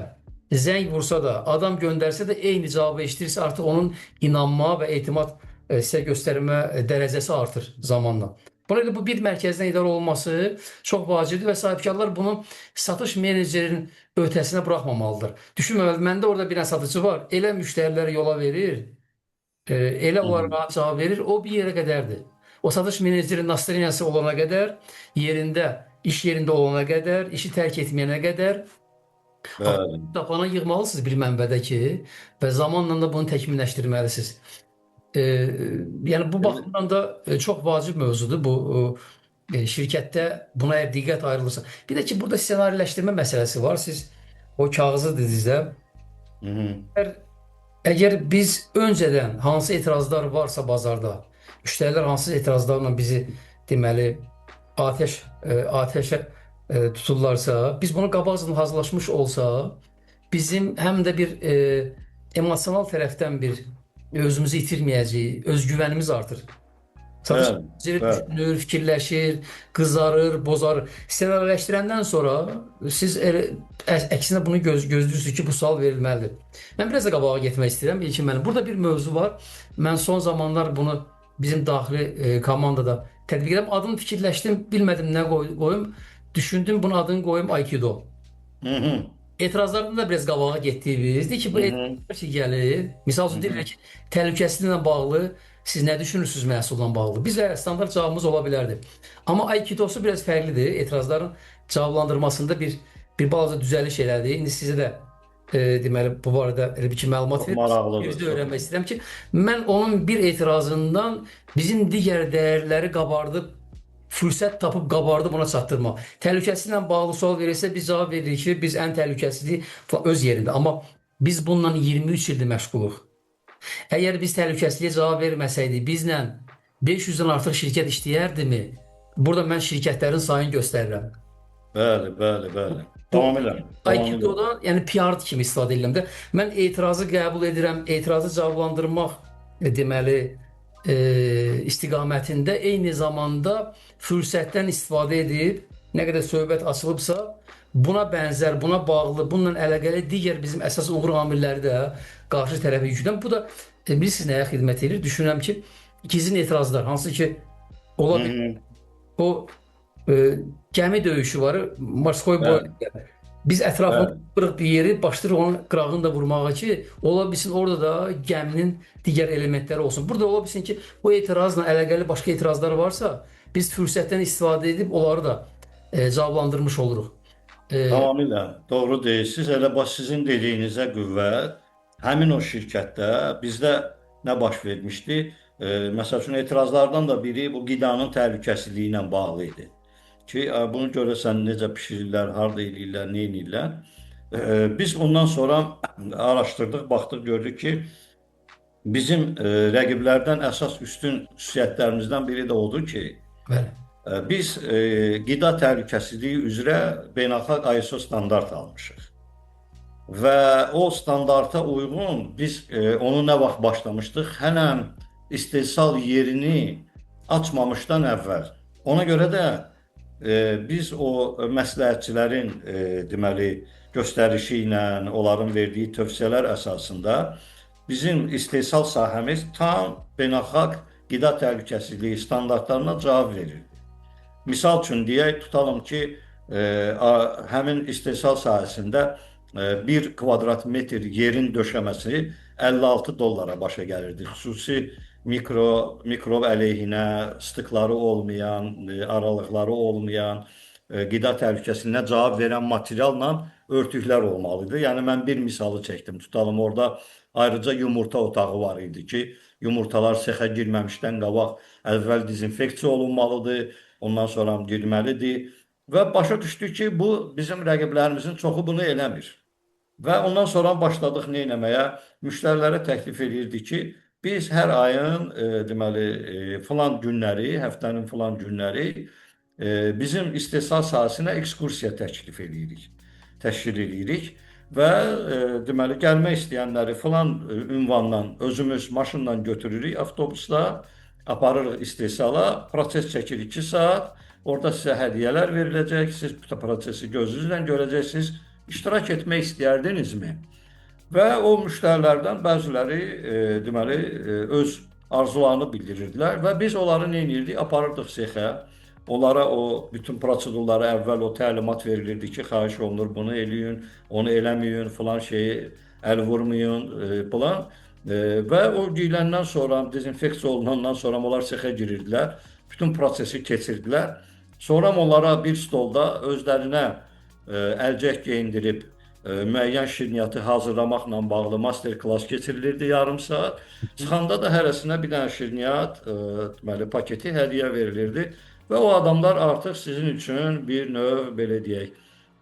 zəng vursa da, adam göndərsə də eyni cavabı eşidirsə, artıq onun inanma və etimad sizə göstərmə dərəcəsi artır zamanla. Buna görə bu bir mərkəzdən idarə olması çox vacibdir və sahibkarlar bunu satış menecerinin öhdəsinə buraxmamalıdır. Düşünməməli, məndə orada bir dənə satıcı var, elə müştəriləri yola verir, elə onlara rahat cavab verir, o bir yerə qədərdir. O satış menecerinin nastreniyası olana qədər, yerində, iş yerində olana qədər, işi tərk etməyənə qədər Bəli. tapana yığmalısınız bir mənbədə ki, və zamanla da bunu təkmilləşdirməlisiniz. Yəni bu baxımdan da çox vacib mövzudur bu şirkətdə buna əgər diqqət ayrılırsa. Bir də ki, burada ssenariləşdirmə məsələsi var. Siz o kağızı dedinizdə, əgər biz öncədən hansı etirazlar varsa bazarda, müştərilər hansı etirazlarla bizi deməli atəşə tuturlarsa, biz bunu qabaqcadan hazırlaşmış olsa, bizim həm də bir emosional tərəfdən bir özümüzü itirməyəcəyik, özgüvənimiz artır. Sadəcə düşünür, fikirləşir, qızarır, bozarır. Ssenariləşdirəndən sonra siz əksinə bunu gözləyirsiniz ki, bu sual verilməlidir. Mən biraz da qabağa getmək istəyirəm. İlkin mənim. Burada bir mövzu var. Mən son zamanlar bunu bizim daxili komandada tətbiq edirəm. Adını fikirləşdim, bilmədim nə qoyum. Düşündüm, bunun adını qoyum Aikido. Etirazlardan da biraz qabağa getdiyimizdir ki, bu etirazlar ki gəlir. Misal üçün deyirlər ki, təhlükəsizliklə bağlı siz nə düşünürsünüz məhsulla bağlı? Bizə standart cavabımız ola bilərdi. Amma Aikidosu biraz fərqlidir. Etirazların cavablandırmasında bir balaca düzəliş elədi. İndi sizə də deməli bu barədə elə bir ki məlumat verim. Biz də öyrənmək istəyirəm ki, mən onun bir etirazından bizim digər dəyərləri qabardıb, fürsət tapıb qabardıb ona çatdırmaq. Təhlükəsizliklə bağlı sual verirsə biz cavab veririk ki, biz ən təhlükəsizliyi öz yerində. Amma biz bununla 23 ildir məşğuluq. Əgər biz təhlükəsizliyə cavab verməsəydik, bizlə 500-dən artıq şirkət işləyərdimi? Burada mən şirkətlərin sayını göstərirəm. Bəli. Tamamilə. Aikidoda, yəni PR kimi istifadə edirəm də. Mən etirazı qəbul edirəm, etirazı cavablandırmaq deməli istiqamətində eyni zamanda fürsətdən istifadə edib, nə qədər söhbət açılıbsa, buna bənzər, buna bağlı, bununla əlaqəli digər bizim əsas uğur amilləri də qarşı tərəfə yüklədim. Bu da bilirsiniz nəyə xidmət edir? Düşünürəm ki, gizlin etirazlar, hansı ki ola bilər. O gəmi döyüşü var, Morskoy boyunda. Biz ətrafında qırıq bir yeri başlayırıq onun qırağını da vurmağa ki, ola bilsin orada da gəminin digər elementləri olsun. Burada ola bilsin ki, o etirazla əlaqəli başqa etirazlar varsa, biz fürsətdən istifadə edib onları da cavablandırmış oluruq. Tamamilə doğru deyirsiniz. Elə bax sizin dediyinizə qüvvət, həmin o şirkətdə bizdə nə baş vermişdi? Məsəl üçün etirazlardan da biri bu qidanın təhlükəsizliyi ilə bağlı idi. Ki, bunu görəsən necə pişirirlər, harda eləyirlər, nə eləyirlər. Biz ondan sonra araşdırdıq, baxdıq, gördük ki, bizim rəqiblərdən əsas üstün xüsusiyyətlərimizdən biri də odur ki, biz qida təhlükəsizliyi üzrə beynəlxalq ISO standart almışıq. Və o standarta uyğun biz onu nə vaxt başlamışdıq? Hələm istehsal yerini açmamışdan əvvəl. Ona görə də biz o məsləhətçilərin deməli göstərişi ilə, onların verdiyi tövsiyələr əsasında bizim istehsal sahəmiz tam beynəlxalq qida təhlükəsizliyi standartlarına cavab verir. Misal üçün deyək, tutalım ki, həmin istehsal sahəsində bir kvadrat metr yerin döşəməsi 56 dollara başa gəlirdi. Xüsusi mikrob əleyhinə stıkları olmayan, aralıqları olmayan, qida təhlükəsinə cavab verən materialla örtüklər olmalıdır. Yəni mən bir misalı çəkdim. Tutalım orada ayrıca yumurta otağı var idi ki, yumurtalar sexə girməmişdən qabaq əvvəl dezinfeksiya olunmalıdır, ondan sonra girməlidir. Və başa düşdük ki, bu bizim rəqiblərimizin çoxu bunu eləmir. Və ondan sonra başladıq nə etməyə? Müştərilərə təklif edirdik ki, biz hər ayın deməli filan günləri, həftənin filan günləri bizim istehsal sahəsinə ekskursiya təşkil edirik və deməli gəlmək istəyənləri filan ünvandan özümüz maşınla götürürük, avtobusla aparırıq istehsala, proses çəkir 2 saat. Orada sizə hədiyyələr veriləcək, siz bu prosesi gözünüzlə görəcəksiniz. İştirak etmək istəyərdinizmi? Və o müştərilərdən bəziləri deməli öz arzularını bildirirdilər və biz onları nə edirdik? Aparırdıq sexə. Onlara o bütün prosedurları əvvəl o təlimat verilirdi ki, xahiş olunur bunu eləyin, onu eləməyin, filan şeyi əl vurmayın, filan. Və o deyiləndən sonra, dezinfeksiya olunandan sonra onlar sexə girirdilər, bütün prosesi keçirdilər. Sonra onlara bir stolda özlərinə əlcək geyindirib müəyyən şirniyyatı hazırlamaqla bağlı master klass keçirilirdi yarım saat. Çıxanda da hərəsinə bir dənə şirniyyat deməli paketi hədiyyə verilirdi və o adamlar artıq sizin üçün bir növ belə deyək,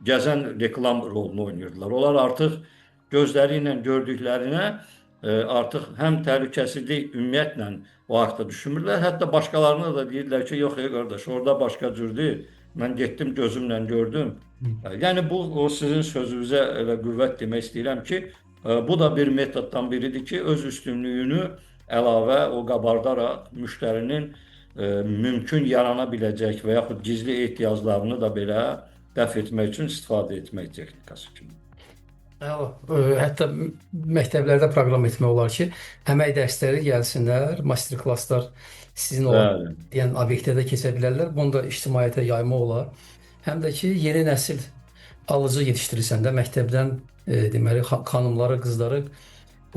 gəzən reklam rolunu oynayırdılar. Onlar artıq gözləri ilə gördüklərinə artıq həm təhlükəsizlik ümumiyyətlə o haqda düşünmürlər. Hətta başqalarına da deyirlər ki, yox qardaş, orada başqa cürdür. Mən getdim gözümlə gördüm. Yəni bu o sizin sözünüzə elə qüvvət demək istəyirəm ki, bu da bir metoddan biridir ki, öz üstünlüyünü əlavə o qabardaraq müştərinin mümkün yarana biləcək və yaxud gizli ehtiyaclarını da belə dəf etmək üçün istifadə etmək texnikası kimi. Hətta məktəblərdə proqram etmək olar ki, əmək dərsləri gəlsinlər, master klasslar sizin olan yəni obyektdə keçə bilərlər. Bunu da ictimaiyyətə yaymaq olar. Həm də ki, yeni nəsil alıcı yetişdirirsən də məktəbdən deməli xanımları, qızları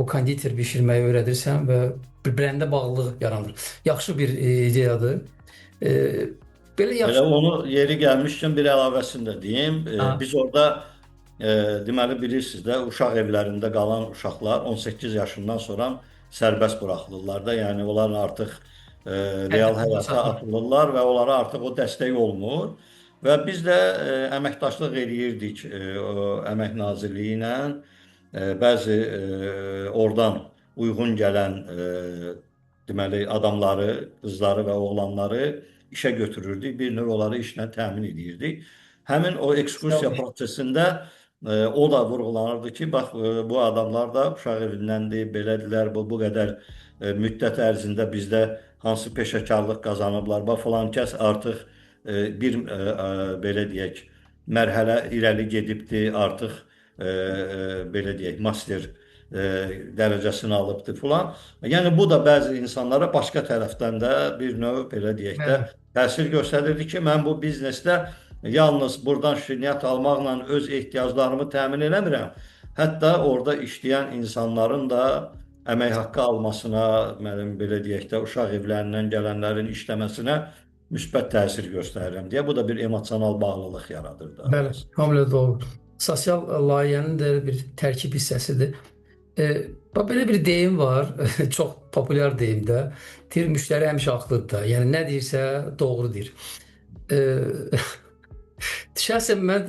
o konditer bişirməyi öyrədirsən və bir-birində bağlılıq yaranır. Yaxşı bir ideyadır. Belə yaxşı. Elə onu yeri gəlmişkən bir əlavəsini də deyim. Biz orada deməli bilirsiniz də uşaq evlərində qalan uşaqlar 18 yaşından sonra sərbəst buraxılırlar da. Yəni onlar artıq real həyata atılırlar və onlara artıq o dəstək olmur. Və biz də əməkdaşlıq eləyirdik Əmək Nazirliyi ilə. Bəzi oradan uyğun gələn deməli adamları, qızları və oğlanları işə götürürdük. Bir növ onları işlə təmin edirdik. Həmin o ekskursiya prosesində o da vurğulanırdı ki, bax bu adamlar da uşaq evindəndir, belədirlər, bu qədər müddət ərzində bizdə hansı peşəkarlıq qazanıblar, bax filan kəs artıq bir belə deyək, mərhələ irəli gedibdir, artıq belə deyək, master dərəcəsini alıbdır filan. Yəni bu da bəzi insanlara başqa tərəfdən də bir növ belə deyək də təsir göstərirdi ki, mən bu biznesdə yalnız buradan şirniyyat almaqla öz ehtiyaclarımı təmin eləmirəm. Hətta orada işləyən insanların da əmək haqqı almasına, mənim belə deyək də uşaq evlərindən gələnlərin işləməsinə müsbət təsir göstərirəm deyə. Bu da bir emosional bağlılıq yaradır da. Bəli, tamamilə doğru. Sosial layihənin də bir tərkib hissəsidir. Belə bir deyim var, çox populyar deyimdə. Deyir, müştəri həmişə haqlıdır da. Yəni nə deyirsə doğru deyir. Şəxsən mən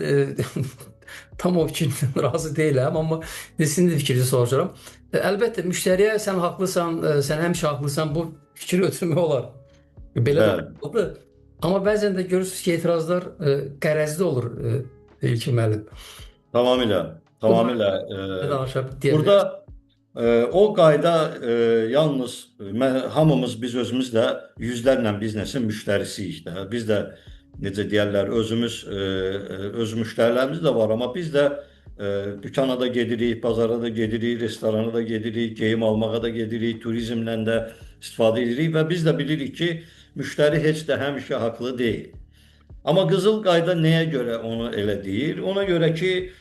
tam o fikirlə razı deyiləm, amma sizin də fikrinizi soruşuram. Əlbəttə müştəriyə sən haqlısan, sən həmişə haqlısan, bu fikri ötürmək olar. Belə olur. Amma bəzən də görürsünüz ki, etirazlar qərəzli olur İlkin müəllim. Tamamilə. Burada o qayda yalnız hamımız biz özümüz də yüzlərlə biznesin müştərisiyik də. Biz də necə deyərlər, öz müştərilərimiz də var, amma biz də dükana da gedirik, bazara da gedirik, restorana da gedirik, geyim almağa da gedirik, turizmlə də istifadə edirik və biz də bilirik ki, müştəri heç də həmişə haqlı deyil. Amma qızıl qayda nəyə görə onu elə deyir? Ona görə ki,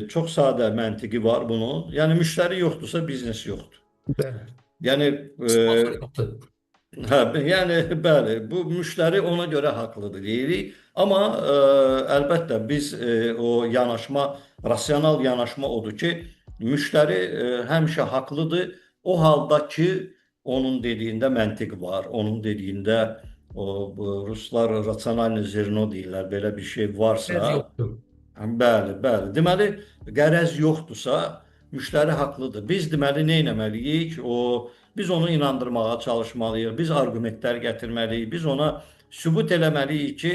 Çox sadə məntiqi var bunun. Yəni müştəri yoxdursa biznes yoxdur. Bəli. Yəni Sponsor yoxdur. hə, yəni bəli, bu müştəri ona görə haqlıdır deyirik. Amma əlbəttə biz o yanaşma, rasional yanaşma odur ki, müştəri həmişə haqlıdır. O halda ki, onun dediyində məntiq var, onun dediyində bu ruslar rasionalni zerno deyirlər, belə bir şey Qərəz varsa, yoxdur. bəli, bəli. Deməli, qərəz yoxdursa, müştəri haqlıdır. Biz deməli nə etməliyik? Biz onu inandırmağa çalışmalıyıq. Biz arqumentlər gətirməliyik. Biz ona sübut eləməliyik ki,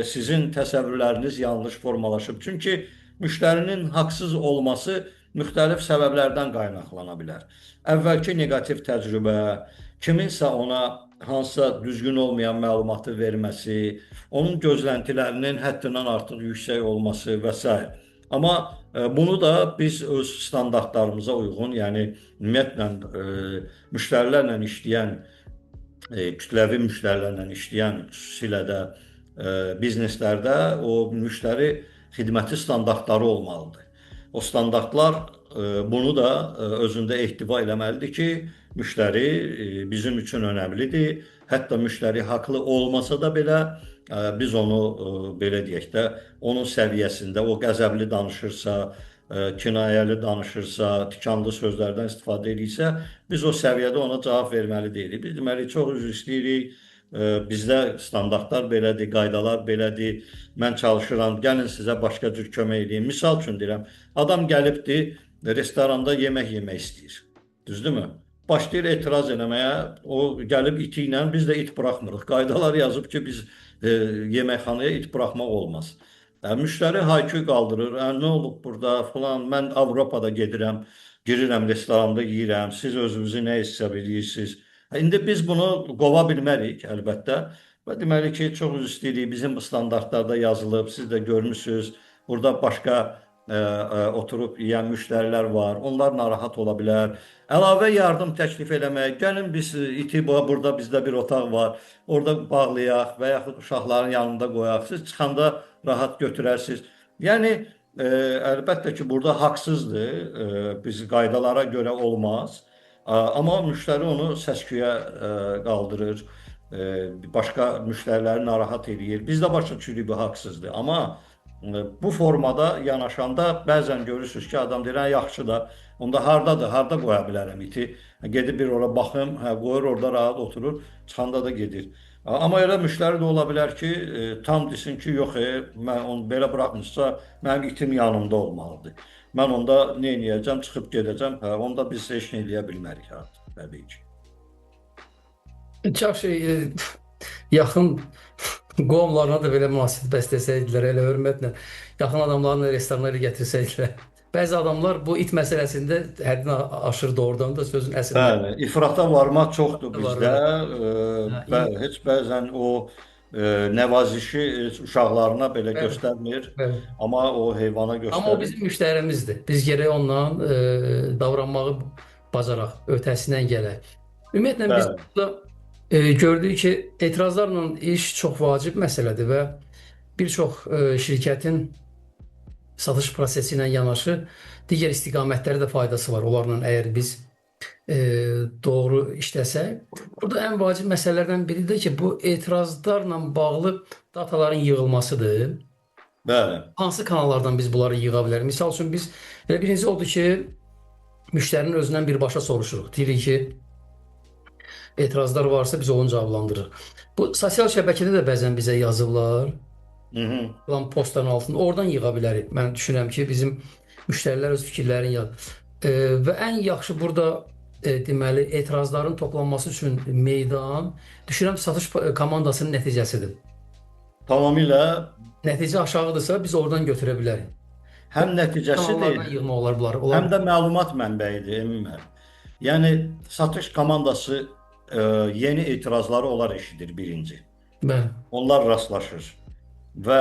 sizin təsəvvürləriniz yanlış formalaşıb. Çünki müştərinin haqsız olması müxtəlif səbəblərdən qaynaqlana bilər. Əvvəlki neqativ təcrübə, kiminsə ona hansısa düzgün olmayan məlumatı verməsi, onun gözləntilərinin həddindən artıq yüksək olması və s. Amma bunu da biz öz standartlarımıza uyğun, yəni ümumiyyətlə müştərilərlə işləyən, kütləvi müştərilərlə işləyən xüsusilə də bizneslərdə o müştəri xidməti standartları olmalıdır. O standartlar bunu da özündə ehtiva eləməlidir ki, müştəri bizim üçün önəmlidir. Hətta müştəri haqlı olmasa da belə biz onu belə deyək də, onun səviyyəsində o qəzəbli danışırsa, kinayəli danışırsa, tikanlı sözlərdən istifadə edirsə, biz o səviyyədə ona cavab verməli deyilik. Biz deməli çox üzr istəyirik. Bizdə standartlar belədir, qaydalar belədir. Mən çalışıram, gəlin sizə başqa cür kömək edeyim. Misal üçün deyirəm, adam gəlibdir, restoranda yemək yemək istəyir. Düzdürmü? Başlayır etiraz eləməyə, o gəlib iti ilə, biz də it buraxmırıq. Qaydalar yazıb ki, biz yeməkxanaya it buraxmaq olmaz. Müştəri hayküy qaldırır, nə olub burada falan, mən Avropada gedirəm, girirəm restoranda yeyirəm, siz özünüzü nə hesab edirsiniz? İndi biz bunu qova bilmərik əlbəttə və deməli ki, çox üzr istəyirik, bizim bu standartlarda yazılıb, siz də görmüsünüz, burada başqa oturub yeyən müştərilər var, onlar narahat ola bilər. Əlavə yardım təklif eləmək, gəlin biz iti burada bizdə bir otaq var, orada bağlayaq və yaxud uşaqların yanında qoyaq, siz çıxanda rahat götürərsiniz. Yəni, əlbəttə ki, burada haqsızdır, biz qaydalara görə olmaz, amma müştəri onu səsküyə qaldırır, başqa müştəriləri narahat edir. Biz də başa düşürük bu haqsızdır, amma bu formada yanaşanda bəzən görürsünüz ki, adam deyir, yaxşı da, onda hardadır, harda qoya bilərəm iti? Gedib bir ora baxım, qoyur orada rahat oturur, çıxanda da gedir. Amma elə müştəri də ola bilər ki, tam desin ki, yox, mən onu belə buraxmışsa, mənim itim yanımda olmalıdır. Mən onda nə edəcəm, çıxıb gedəcəm, onda biz heç nə edə bilmərik artıq, təbii ki. Çox yaxın qovumlarına da belə münasibət bəsləsəydilər, elə hörmətlə, yaxın adamlarını restorana gətirsəydilər. Bəzi adamlar bu it məsələsində həddini aşır doğrudan da sözün əslində. Bəli, ifrata varmaq çoxdur bizdə. Bəli, heç bəzən o nəvazişi uşaqlarına belə göstərmir, Bəli. amma o heyvana göstərir. Amma o bizim müştərimizdir. Biz gərək ondan davranmağı bacaraq, ötəsindən gələk. Ümumiyyətlə biz burada gördük ki, etirazlarla iş çox vacib məsələdir və bir çox şirkətin satış prosesi ilə yanaşı digər istiqamətlərə də faydası var. Onlarla əgər biz doğru işləsək. Burada ən vacib məsələlərdən biri də ki, bu etirazlarla bağlı dataların yığılmasıdır. Bəli. Hansı kanallardan biz bunları yığa bilərik? Misal üçün biz birinci oldu ki, müştərinin özündən birbaşa soruşuruq. Deyirik ki, etirazlar varsa biz onu cavablandırırıq. Bu sosial şəbəkədə də bəzən bizə yazıblar. Postların altında. Oradan yığa bilərik. Mən düşünürəm ki, bizim müştərilər öz fikirlərini yazır. Və ən yaxşı burada deməli etirazların toplanması üçün meydan düşünürəm satış komandasının nəticəsidir. Tamamilə. Nəticə aşağıdırsa biz oradan götürə bilərik. Həm nəticəsidir, yığma olar bunlar. həm də məlumat mənbəyidir ümumən. Yəni satış komandası yeni etirazları onlar eşidir birinci. Bəli. Onlar rastlaşır. Və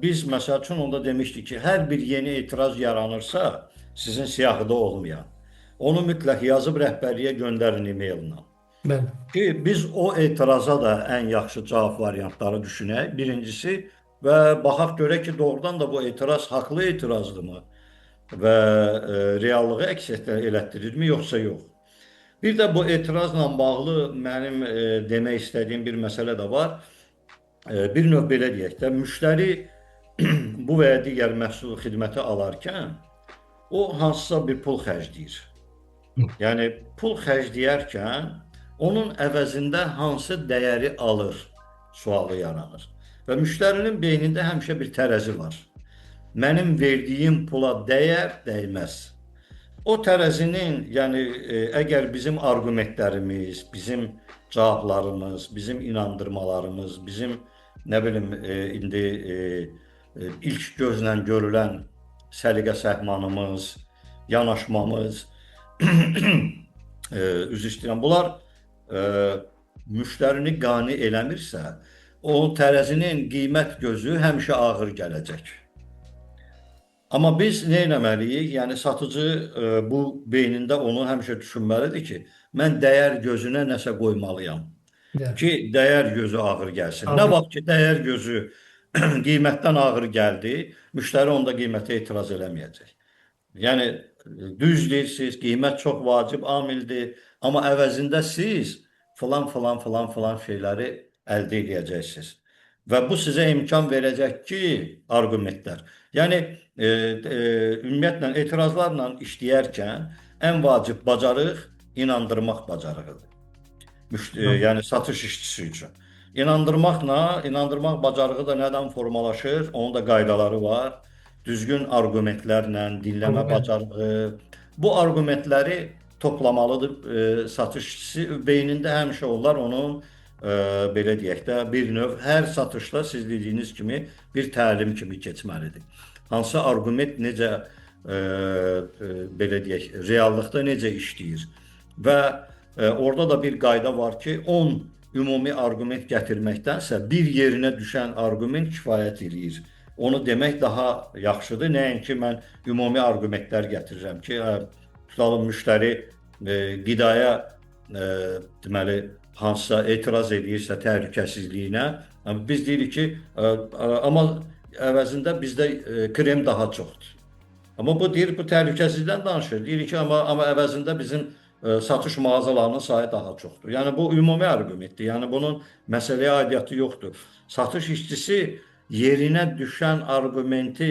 biz məsəl üçün onda demişdik ki, hər bir yeni etiraz yaranırsa, sizin siyahıda olmayan, onu mütləq yazıb rəhbərliyə göndərin e-maillə. Bəli. Ki biz o etiraza da ən yaxşı cavab variantları düşünək. Birincisi, və baxaq görək ki, doğrudan da bu etiraz haqlı etirazdır və reallığı əks elətdirirmi, yoxsa yox? Bir də bu etirazla bağlı mənim demək istədiyim bir məsələ də var. Bir növ belə deyək də, müştəri bu və ya digər məhsul xidməti alarkən o hansısa bir pul xərcləyir. Yəni pul xərcləyərkən onun əvəzində hansı dəyəri alır sualı yaranır. Və müştərinin beynində həmişə bir tərəzi var. Mənim verdiyim pula dəyər, dəyməz. O tərəzinin, yəni əgər bizim arqumentlərimiz, bizim cavablarımız, bizim inandırmalarımız, bizim nə bilim indi ilk gözlə görülən səliqə-səhmanımız, yanaşmamız, üzr istəyirəm, bunlar müştərini qane eləmirsə, o tərəzinin qiymət gözü həmişə ağır gələcək. Amma biz nə etməliyik? Yəni satıcı bu beynində onu həmişə düşünməlidir ki, mən dəyər gözünə nəsə qoymalıyam ki, dəyər gözü ağır gəlsin. Nə vaxt ki, dəyər gözü qiymətdən ağır gəldi, müştəri onda qiymətə etiraz eləməyəcək. Yəni düz deyirsiniz, qiymət çox vacib amildir, amma əvəzində siz filan şeyləri əldə edəcəksiniz. Və bu sizə imkan verəcək ki, arqumentlər. Yəni ümumiyyətlə etirazlarla işləyərkən ən vacib bacarıq inandırmaq bacarığıdır. Yəni satış işçisi üçün. İnandırmaq bacarığı da nədən formalaşır? Onun da qaydaları var. Düzgün arqumentlərlə, dinləmə bacarığı. Bu arqumentləri toplamalıdır satış işçisi. Beynində həmişə onlar onun belə deyək də, bir növ hər satışda siz dediyiniz kimi bir təlim kimi keçməlidir. Hansı arqument necə belə deyək, reallıqda necə işləyir və orada da bir qayda var ki, 10 ümumi arqument gətirməkdənsə bir yerinə düşən arqument kifayət eləyir. Onu demək daha yaxşıdır. Nəinki mən ümumi arqumentlər gətirirəm ki, tutalım müştəri qidaya deməli hansısa etiraz edirsə təhlükəsizliyinə, biz deyirik ki, amma əvəzində bizdə krem daha çoxdur. Amma bu deyir, bu təhlükəsizlikdən danışır. Deyir ki, amma əvəzində bizim satış mağazalarının sayı daha çoxdur. Yəni bu ümumi arqumentdir. Yəni bunun məsələyə aidiyyatı yoxdur. Satış işçisi yerinə düşən arqumenti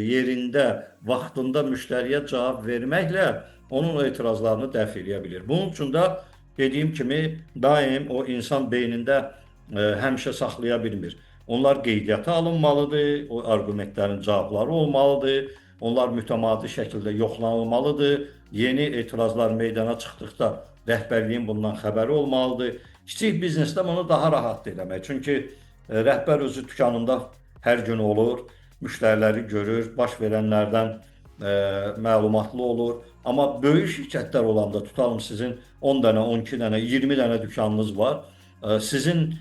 yerində, vaxtında müştəriyə cavab verməklə onun etirazlarını dəf edə bilir. Bunun üçün də dediyim kimi daim o insan beynində həmişə saxlaya bilmir. Onlar qeydiyyata alınmalıdır, o arqumentlərin cavabları olmalıdır, onlar mütəmadi şəkildə yoxlanılmalıdır. Yeni etirazlar meydana çıxdıqda rəhbərliyin bundan xəbəri olmalıdır. Kiçik biznesdə bunu daha rahat eləmək. Çünki rəhbər özü dükanında hər gün olur, müştəriləri görür, baş verənlərdən məlumatlı olur. Amma böyük şirkətlər olanda, tutalım sizin 10 dənə, 12 dənə, 20 dənə dükanınız var. Sizin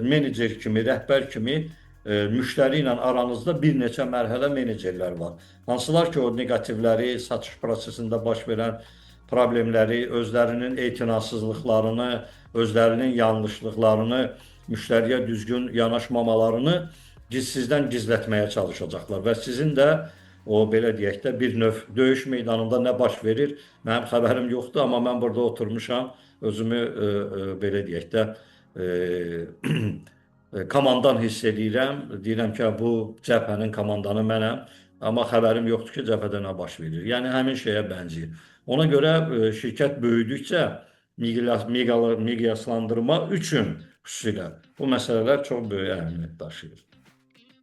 menecer kimi, rəhbər kimi müştəri ilə aranızda bir neçə mərhələ menecerlər var. Hansılar ki, o negativləri, satış prosesində baş verən problemləri, özlərinin etinasızlıqlarını, özlərinin yanlışlıqlarını, müştəriyə düzgün yanaşmamalarını sizdən gizlətməyə çalışacaqlar. Və sizin də o belə deyək də bir növ döyüş meydanında nə baş verir, mənim xəbərim yoxdur, amma mən burada oturmuşam, özümü belə deyək də komandan hiss edirəm. Deyirəm ki, bu cəbhənin komandanı mənəm, amma xəbərim yoxdur ki, cəbhədə nə baş verir. Yəni həmin şeyə bənzəyir. Ona görə şirkət böyüdükcə miqyaslandırma üçün xüsusilə bu məsələlər çox böyük əhəmiyyət daşıyır.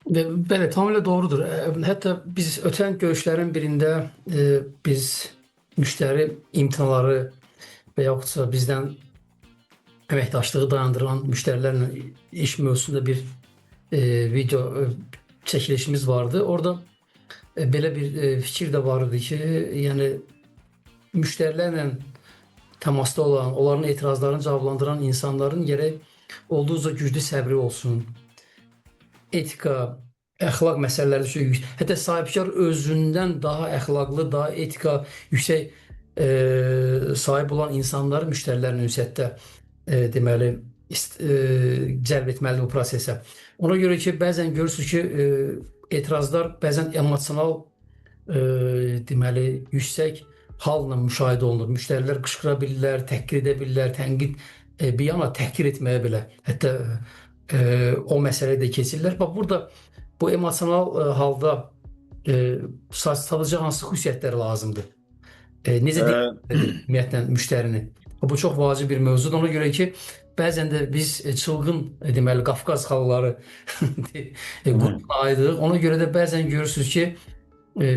Bəli, tamamilə doğrudur. Hətta biz ötən görüşlərin birində biz müştəri imtinları və yaxudsa bizdən əməkdaşlığı dayandıran müştərilərlə iş mövzusunda bir video çəkilişimiz vardı. Orada belə bir fikir də var idi ki, yəni müştərilərlə təmasda olan, onların etirazlarını cavablandıran insanların gərək olduqca güclü səbri olsun. Etika, əxlaq məsələləri üçün hətta sahibkar özündən daha əxlaqlı, daha etika yüksək sahib olan insanları müştərilərlə ünsiyyətdə deməli cəlb etməlidir bu prosesə. Ona görə ki, bəzən görürsünüz ki, etirazlar bəzən emosional, deməli, yüksək halla müşahidə olunur. Müştərilər qışqıra bilirlər, təhqir edə bilirlər, tənqid bir yana təhqir etməyə belə, hətta o məsələyə də keçirlər. Bax, burada bu emosional halda sadəcə hansı xüsusiyyətlər lazımdır? Necə deyil, ümumiyyətlə, müştərini? Bu çox vacib bir mövzudur. Ona görə ki, bəzən də biz çılğın, deməli, Qafqaz xalqları qrupuna aidıq. Ona görə də bəzən görürsünüz ki,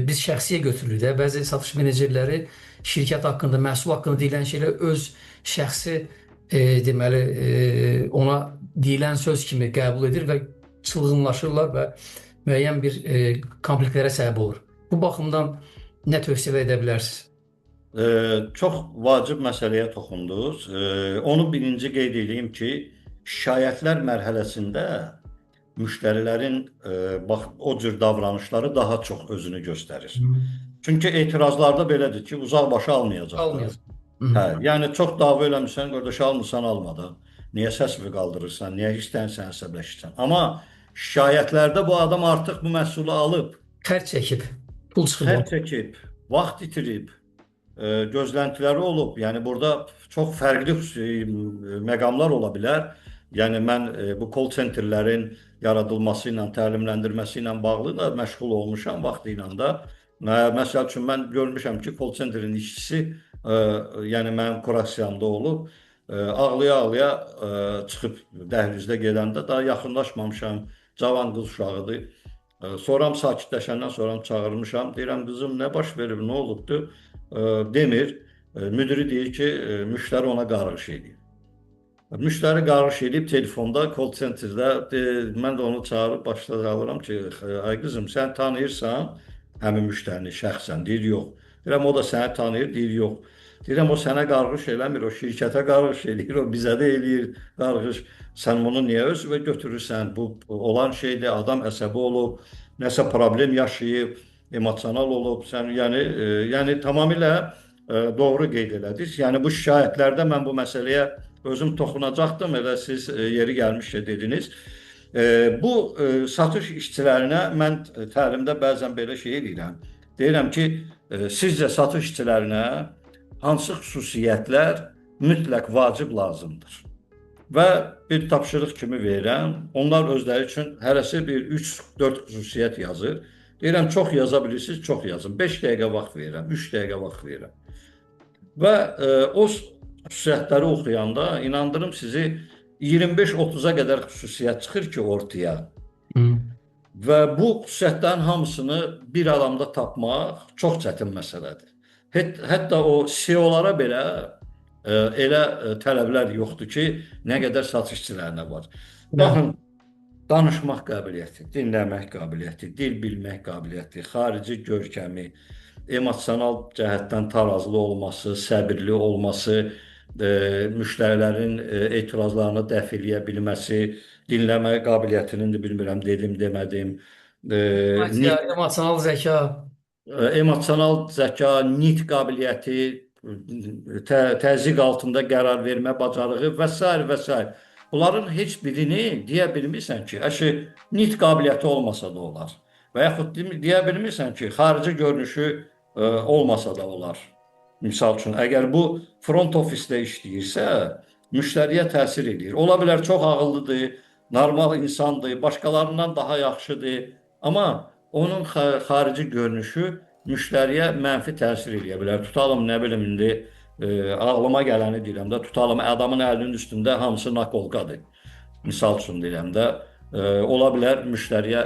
biz şəxsiyə götürürük də. Bəzi satış menecerləri şirkət haqqında, məhsul haqqında deyilən şeylər öz şəxsi, deməli, ona deyilən söz kimi qəbul edir və çılğınlaşırlar və müəyyən bir konfliktlərə səbəb olur. Bu baxımdan nə tövsiyə edə bilərsiniz? Çox vacib məsələyə toxundunuz. Onu birinci qeyd edeyim ki, şikayətlər mərhələsində müştərilərin bax, o cür davranışları daha çox özünü göstərir. Çünki etirazlarda belədir ki, uzaqbaşı almayacaqlar. Hə, yəni çox dava eləmirsən, qardaş, almırsan, almadan. Niyə səsini qaldırırsan, niyə istənsən, əsəbləşirsən. Amma şikayətlərdə bu adam artıq bu məhsulu alıb, xərc çəkib, pul çıxıb, xərc çəkib, vaxt itirib, gözləntiləri olub. Yəni burada çox fərqli məqamlar ola bilər. Yəni mən bu call centerlərin yaradılması ilə, təlimləndirməsi ilə bağlı da məşğul olmuşam vaxtı ilə də. Məsəl üçün mən görmüşəm ki, call centerin işçisi, yəni mənim kuraksiyamda olub, ağlaya-ağlaya çıxıb dəhlizdə gedəndə daha yaxınlaşmamışam, cavan qız uşağıdır. Soram sakitləşəndən sonra çağırmışam, deyirəm qızım nə baş verib, nə olubdu? Demir. Müdürü deyir ki, müştəri ona qarğış edib. Müştəri qarğış edib telefonda, call centerdə, mən də onu çağırıb başda alıram ki, ay qızım, sən tanıyırsan həmin müştərini şəxsən? Deyir, yox. Deyirəm, o da səni tanıyır? Deyir, yox. Deyirəm, o sənə qarğış eləmir, o şirkətə qarğış eləyir, o bizə də eləyir qarğış. Sən bunu niyə özünə götürürsən? Bu olan şeydir, adam əsəbi olub, nəsə problem yaşayıb, emosional olub. Sən yəni tamamilə doğru qeyd elədiniz. Yəni bu şikayətlərdə mən bu məsələyə özüm toxunacaqdım, elə siz yeri gəlmişcə dediniz. Bu satış işçilərinə mən təlimdə bəzən belə şey edirəm. Deyirəm ki, sizcə satış işçilərinə hansı xüsusiyyətlər mütləq vacib lazımdır? Və bir tapşırıq kimi verirəm. Onlar özləri üçün hərəsi bir 3-4 xüsusiyyət yazır. Deyirəm, çox yaza bilirsiniz, çox yazın. 5 dəqiqə vaxt verirəm, 3 dəqiqə vaxt verirəm. Və o xüsusiyyətləri oxuyanda inandırım sizi 25-30-a qədər xüsusiyyət çıxır ki ortaya. Və bu xüsusiyyətlərin hamısını bir adamda tapmaq çox çətin məsələdir. Hətta o CEO-lara belə elə tələblər yoxdur ki, nə qədər satışçılarına var. Baxın, danışmaq qabiliyyəti, dinləmək qabiliyyəti, dil bilmək qabiliyyəti, xarici görkəmi, emosional cəhətdən tarazlı olması, səbirli olması, müştərilərin etirazlarını dəf eləyə bilməsi, dinləmə qabiliyyətinin də bilmirəm, dedim, demədim. Emosional zəka. Emosional zəka, nitq qabiliyyəti, təzyiq altında qərar vermə bacarığı və s. və s. Bunların heç birini deyə bilmirsən ki, nitq qabiliyyəti olmasa da olar. Və yaxud deyə bilmirsən ki, xarici görünüşü olmasa da olar. Misal üçün, əgər bu front ofisdə işləyirsə, müştəriyə təsir edir. Ola bilər çox ağıllıdır, normal insandır, başqalarından daha yaxşıdır. Amma onun xarici görünüşü müştəriyə mənfi təsir edə bilər. Tutalım, nə bilim, indi ağlıma gələni deyirəm də, tutalım, adamın əlinin üstündə hamısı nakolkadır. Misal üçün deyirəm də, ola bilər müştəriyə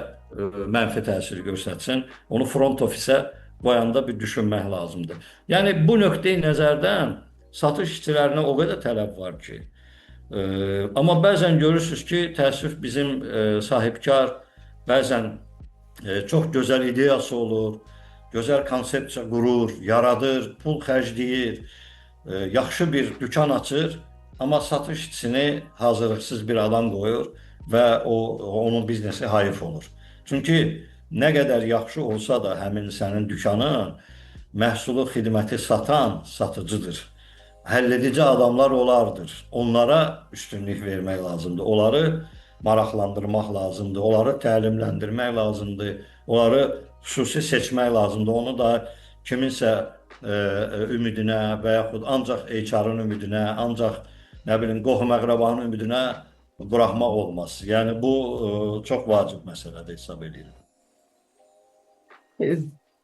mənfi təsir göstərsin. Onu front ofisə qoyanda bir düşünmək lazımdır. Yəni, bu nöqteyi nəzərdən satış işçilərinə o qədər tələb var ki, amma bəzən görürsünüz ki, təəssüf bizim sahibkar bəzən çox gözəl ideyası olur, gözəl konsepsiya qurur, yaradır, pul xərcləyir, yaxşı bir dükan açır, amma satış işçisini hazırlıqsız bir adam qoyur və onun biznesi hayıf olur. Çünki nə qədər yaxşı olsa da həmin sənin dükanın, məhsulu, xidməti satan satıcıdır. həlledici adamlar onlardır. Onlara üstünlük vermək lazımdır. Onları maraqlandırmaq lazımdır. Onları təlimləndirmək lazımdır. Onları xüsusi seçmək lazımdır. Onu da kiminsə ümidinə və yaxud ancaq HR-ın ümidinə, ancaq nə bilim qohum-əqrabanın ümidinə buraxmaq olmaz. Yəni bu çox vacib məsələdir hesab edirəm.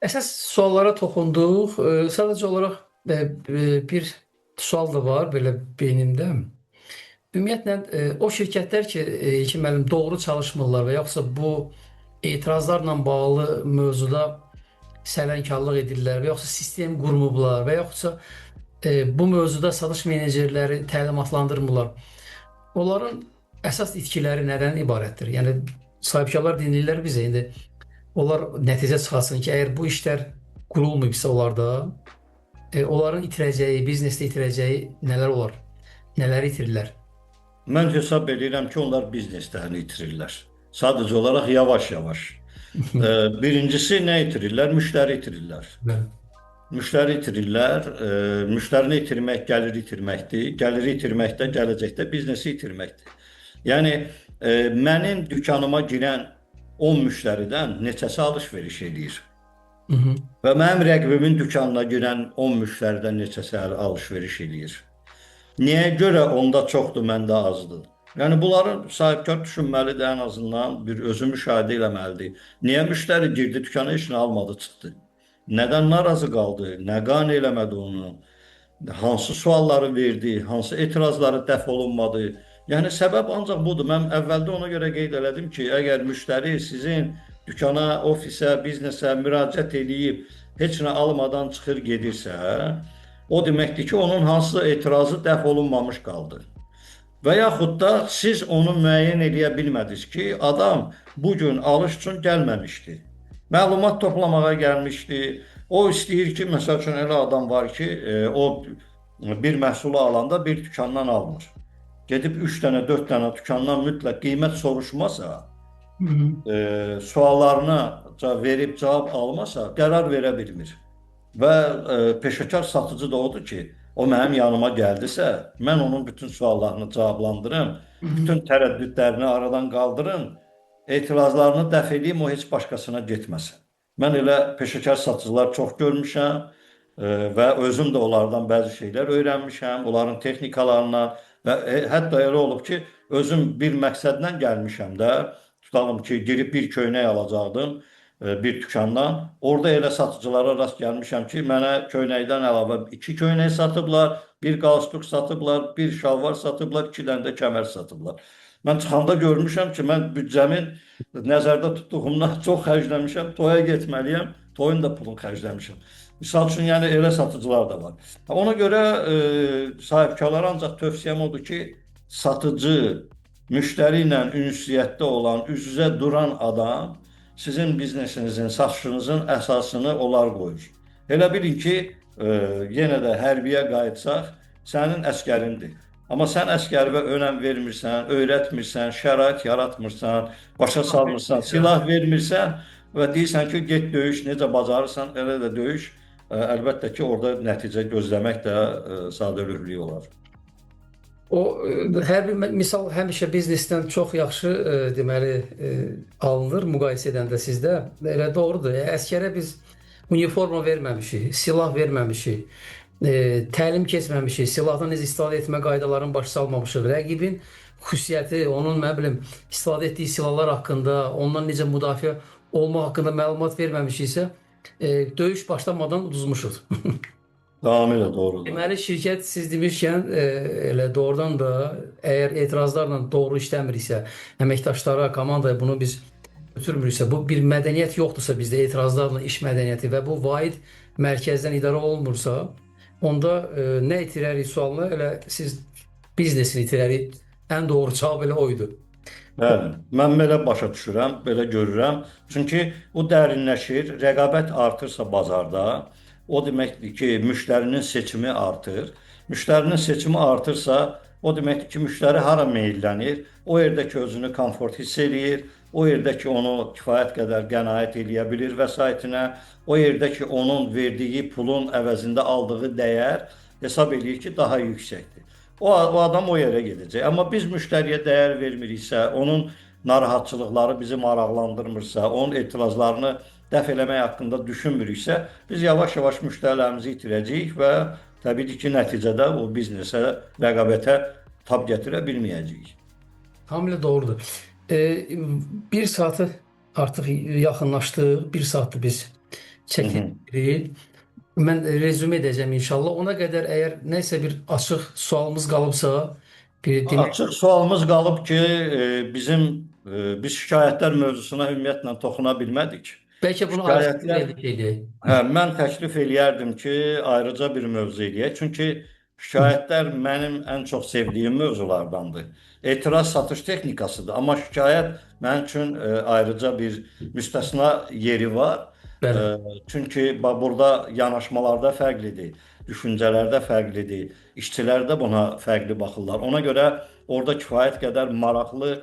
Əsas suallara toxunduq. Sadəcə olaraq bir sual da var belə beynimdə. Ümumiyyətlə o şirkətlər ki, İlkin müəllim doğru çalışmırlar və yoxsa bu etirazlarla bağlı mövzuda sələmkarlıq edirlər və yoxsa sistem qurmublar və yoxsa bu mövzuda satış menecerləri təlimatlandırmırlar. Onların əsas itkiləri nədən ibarətdir? Yəni sahibkarlar dinləyirlər bizə indi. Onlar nəticə çıxartsın ki, əgər bu işlər qurulmayıbsa onlarda, onların itirəcəyi, biznesdə itirəcəyi nələr olar? Nələri itirirlər? Mən hesab edirəm ki, onlar bizneslərini itirirlər. Sadəcə olaraq yavaş-yavaş. Birincisi nə itirirlər? Müştəri itirirlər. Müştəri itirirlər. Müştərini itirmək gəliri itirməkdir. Gəliri itirmək də gələcəkdə biznesi itirməkdir. Yəni mənim dükanıma girən 10 müştəridən neçəsi alış-veriş edir? Və mənim rəqibimin dükanına girən 10 müştəridən neçəsi alış-veriş edir? Niyə görə onda çoxdur, məndə azdır? Yəni bunları sahibkar düşünməlidir, ən azından bir özü müşahidə eləməlidir. Niyə müştəri girdi dükana, heç nə almadı, çıxdı? Nədən narazı qaldı? Nə qane eləmədi onu? Hansı sualları verdi? Hansı etirazları dəf olunmadı? Yəni səbəb ancaq budur. Mən əvvəldə ona görə qeyd elədim ki, əgər müştəri sizin dükana, ofisə, biznesə müraciət edib heç nə almadan çıxır gedirsə, o deməkdir ki, onun hansı etirazı dəf olunmamış qaldı. Və yaxud da siz onu müəyyən edə bilmədiniz ki, adam bugün alış üçün gəlməmişdi. Məlumat toplamağa gəlmişdi. O istəyir ki, məsəl üçün elə adam var ki, o bir məhsulu alanda bir dükandan almır. Gedib 3 dənə, 4 dənə dükandan mütləq qiymət soruşmasa, suallarına verib cavab almasa, qərar verə bilmir. Və peşəkar satıcı da odur ki, o mənim yanıma gəldisə, mən onun bütün suallarını cavablandırım, bütün tərəddüdlərini aradan qaldırım, etirazlarını dəf edeyim, o heç başqasına getməsin. Mən elə peşəkar satıcılar çox görmüşəm və özüm də onlardan bəzi şeylər öyrənmişəm, onların texnikalarından və hətta elə olub ki, özüm bir məqsədlə gəlmişəm də, tutalım ki, girib bir köynək alacaqdım bir dükandan. Orada elə satıcılara rast gəlmişəm ki, mənə köynəkdən əlavə 2 köynək satıblar, bir qalstuk satıblar, bir şalvar satıblar, 2 dənə də kəmər satıblar. Mən çıxanda görmüşəm ki, mən büdcəmin nəzərdə tutduğumdan çox xərcləmişəm, toya getməliyəm, toyun da pulunu xərcləmişəm. Misal üçün, yəni elə satıcılar da var. Ona görə sahibkarlara ancaq tövsiyəm odur ki, satıcı, müştəri ilə ünsiyyətdə olan, üz-üzə duran adam sizin biznesinizin, satışınızın əsasını onlar qoyur. Elə bilin ki, yenə də hərbiyə qayıtsaq, sənin əskərindir. Amma sən əskərə önəm vermirsən, öyrətmirsən, şərait yaratmırsan, başa salmırsan, silah vermirsən və deyirsən ki, get döyüş, necə bacarırsan, elə də döyüş. Əlbəttə ki, orada nəticə gözləmək də sadəlövhlük olar. O hər bir misal həmişə biznesdən çox yaxşı deməli alınır müqayisə edəndə sizdə. Elə doğrudur. Əskərə biz uniforma verməmişik, silah verməmişik, təlim keçməmişik, silahdan necə istifadə etmə qaydalarını başa salmamışıq. Rəqibin xüsusiyyəti, onun nə bilim istifadə etdiyi silahlar haqqında, ondan necə müdafiə olma haqqında məlumat verməmişiksə, döyüş başlamadan uduzmuşuq. Tamamilə doğrudur. Deməli, şirkət siz demişkən, elə doğrudan da əgər etirazlarla doğru işləmiriksə, əməkdaşlara, komandaya bunu biz götürmürüksə, bu bir mədəniyyət yoxdursa bizdə etirazlarla iş mədəniyyəti və bu vaid mərkəzdən idarə olunmursa, onda nə itirərik sualına, elə siz biznesini itirərik. Ən doğru cavab elə oydu. Bəli, mən belə başa düşürəm, belə görürəm. Çünki o dərinləşir, rəqabət artırsa bazarda, o deməkdir ki, müştərinin seçimi artır. Müştərinin seçimi artırsa, o deməkdir ki, müştəri hara meyllənir, o yerdə ki, özünü komfort hiss eləyir, o yerdə ki, onu kifayət qədər qənaət eləyə bilir vəsaitinə, o yerdə ki, onun verdiyi pulun əvəzində aldığı dəyər hesab eləyir ki, daha yüksəkdir. O adam o yerə gedəcək. Amma biz müştəriyə dəyər vermiriksə, onun narahatçılıqları bizi maraqlandırmırsa, onun etirazlarını dəf eləmək haqqında düşünmürüksə, biz yavaş-yavaş müştərilərimizi itirəcəyik və təbii ki, nəticədə o biznesə, rəqabətə tab gətirə bilməyəcəyik. Tamamilə doğrudur. Bir saatı artıq yaxınlaşdıq. Bir saatdır biz çəkirik. Mən rezümə edəcəm inşallah. Ona qədər əgər nəsə bir açıq sualımız qalıbsa, bir dinlə. Açıq sualımız qalıb ki, biz şikayətlər mövzusuna ümumiyyətlə toxuna bilmədik. Bəlkə bunu Şikayətlər, ayrıca edək. mən təklif eləyərdim ki, ayrıca bir mövzu eləyək. Çünki şikayətlər mənim ən çox sevdiyim mövzulardandır. Etiraz satış texnikasıdır, amma şikayət mənim üçün ayrıca bir müstəsna yeri var. Bəli. Çünki burada yanaşmalarda fərqlidir, düşüncələrdə fərqlidir, işçilər də buna fərqli baxırlar. Ona görə orada kifayət qədər maraqlı,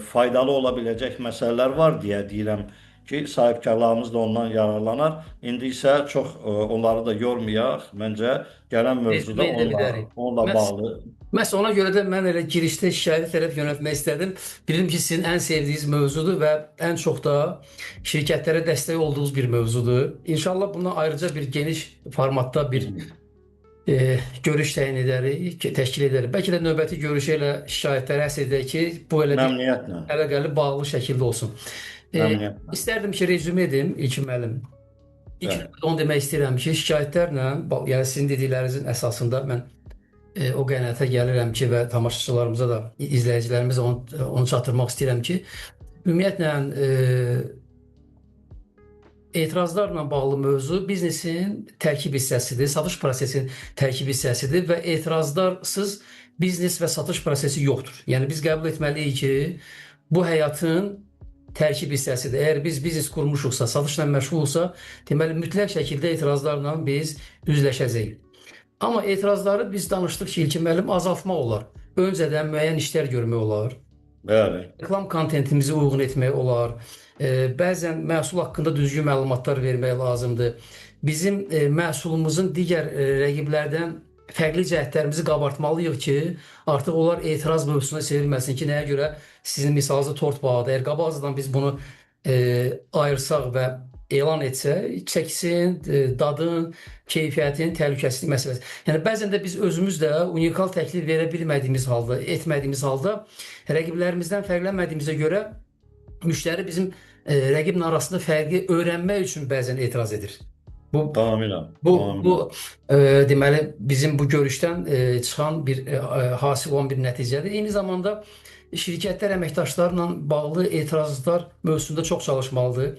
faydalı ola biləcək məsələlər var deyə deyirəm ki, sahibkarlarımız da ondan yararlanar. İndi isə çox onları da yormayaq. Məncə gələn mövzuda Edə bilərik. onunla bağlı. Məhz ona görə də mən elə girişdə şikayət tərəf yönəltmək istədim. Bildim ki, sizin ən sevdiyiniz mövzudur və ən çox da şirkətlərə dəstək olduğunuz bir mövzudur. İnşallah buna ayrıca bir geniş formatda bir görüş təyin edərik, təşkil edərik. Bəlkə də növbəti görüşə ilə şikayətləri həsr edək ki, bu elə bir Məmnuniyyətlə. əlaqəli bağlı şəkildə olsun. Məmnuniyyətlə. İstərdim ki, rezümə edim İlkin müəllim. Onu demək istəyirəm ki, şikayətlərlə, yəni sizin dediklərinizin əsasında mən o qənaətə gəlirəm ki, və tamaşaçılarımıza da, izləyicilərimizə onu çatdırmaq istəyirəm ki, ümumiyyətlə etirazlarla bağlı mövzu biznesin tərkib hissəsidir, satış prosesinin tərkib hissəsidir və etirazlarsız biznes və satış prosesi yoxdur. Yəni biz qəbul etməliyik ki, bu həyatın tərkib hissəsidir. Əgər biz biznes qurmuşuqsa, satışla məşğulsa, deməli mütləq şəkildə etirazlarla biz üzləşəcəyik. Amma etirazları biz danışdıq ki, İlkin müəllim, azaltmaq olar. Öncədən müəyyən işlər görmək olar. Bəli. Reklam kontentimizi uyğun etmək olar. Bəzən məhsul haqqında düzgün məlumatlar vermək lazımdır. Bizim məhsulumuzun digər rəqiblərdən fərqli cəhətlərimizi qabartmalıyıq ki, artıq onlar etiraz mövzusuna çevrilməsin ki, nəyə görə sizin misalınızda tort bağıdır. Əgər qabaqcadan biz bunu ayırsaq və elan etsək, çəksin, dadın, keyfiyyətin, təhlükəsizlik məsələsi. Yəni bəzən də biz özümüz də unikal təklif verə bilmədiyimiz halda, etmədiyimiz halda rəqiblərimizdən fərqlənmədiyimizə görə müştəri bizim rəqiblə arasında fərqi öyrənmək üçün bəzən etiraz edir. Tamamilə. Deməli bizim bu görüşdən çıxan bir hasil olan bir nəticədir. Eyni zamanda şirkətlər əməkdaşlarla bağlı etirazlar mövzusunda çox çalışmalıdır.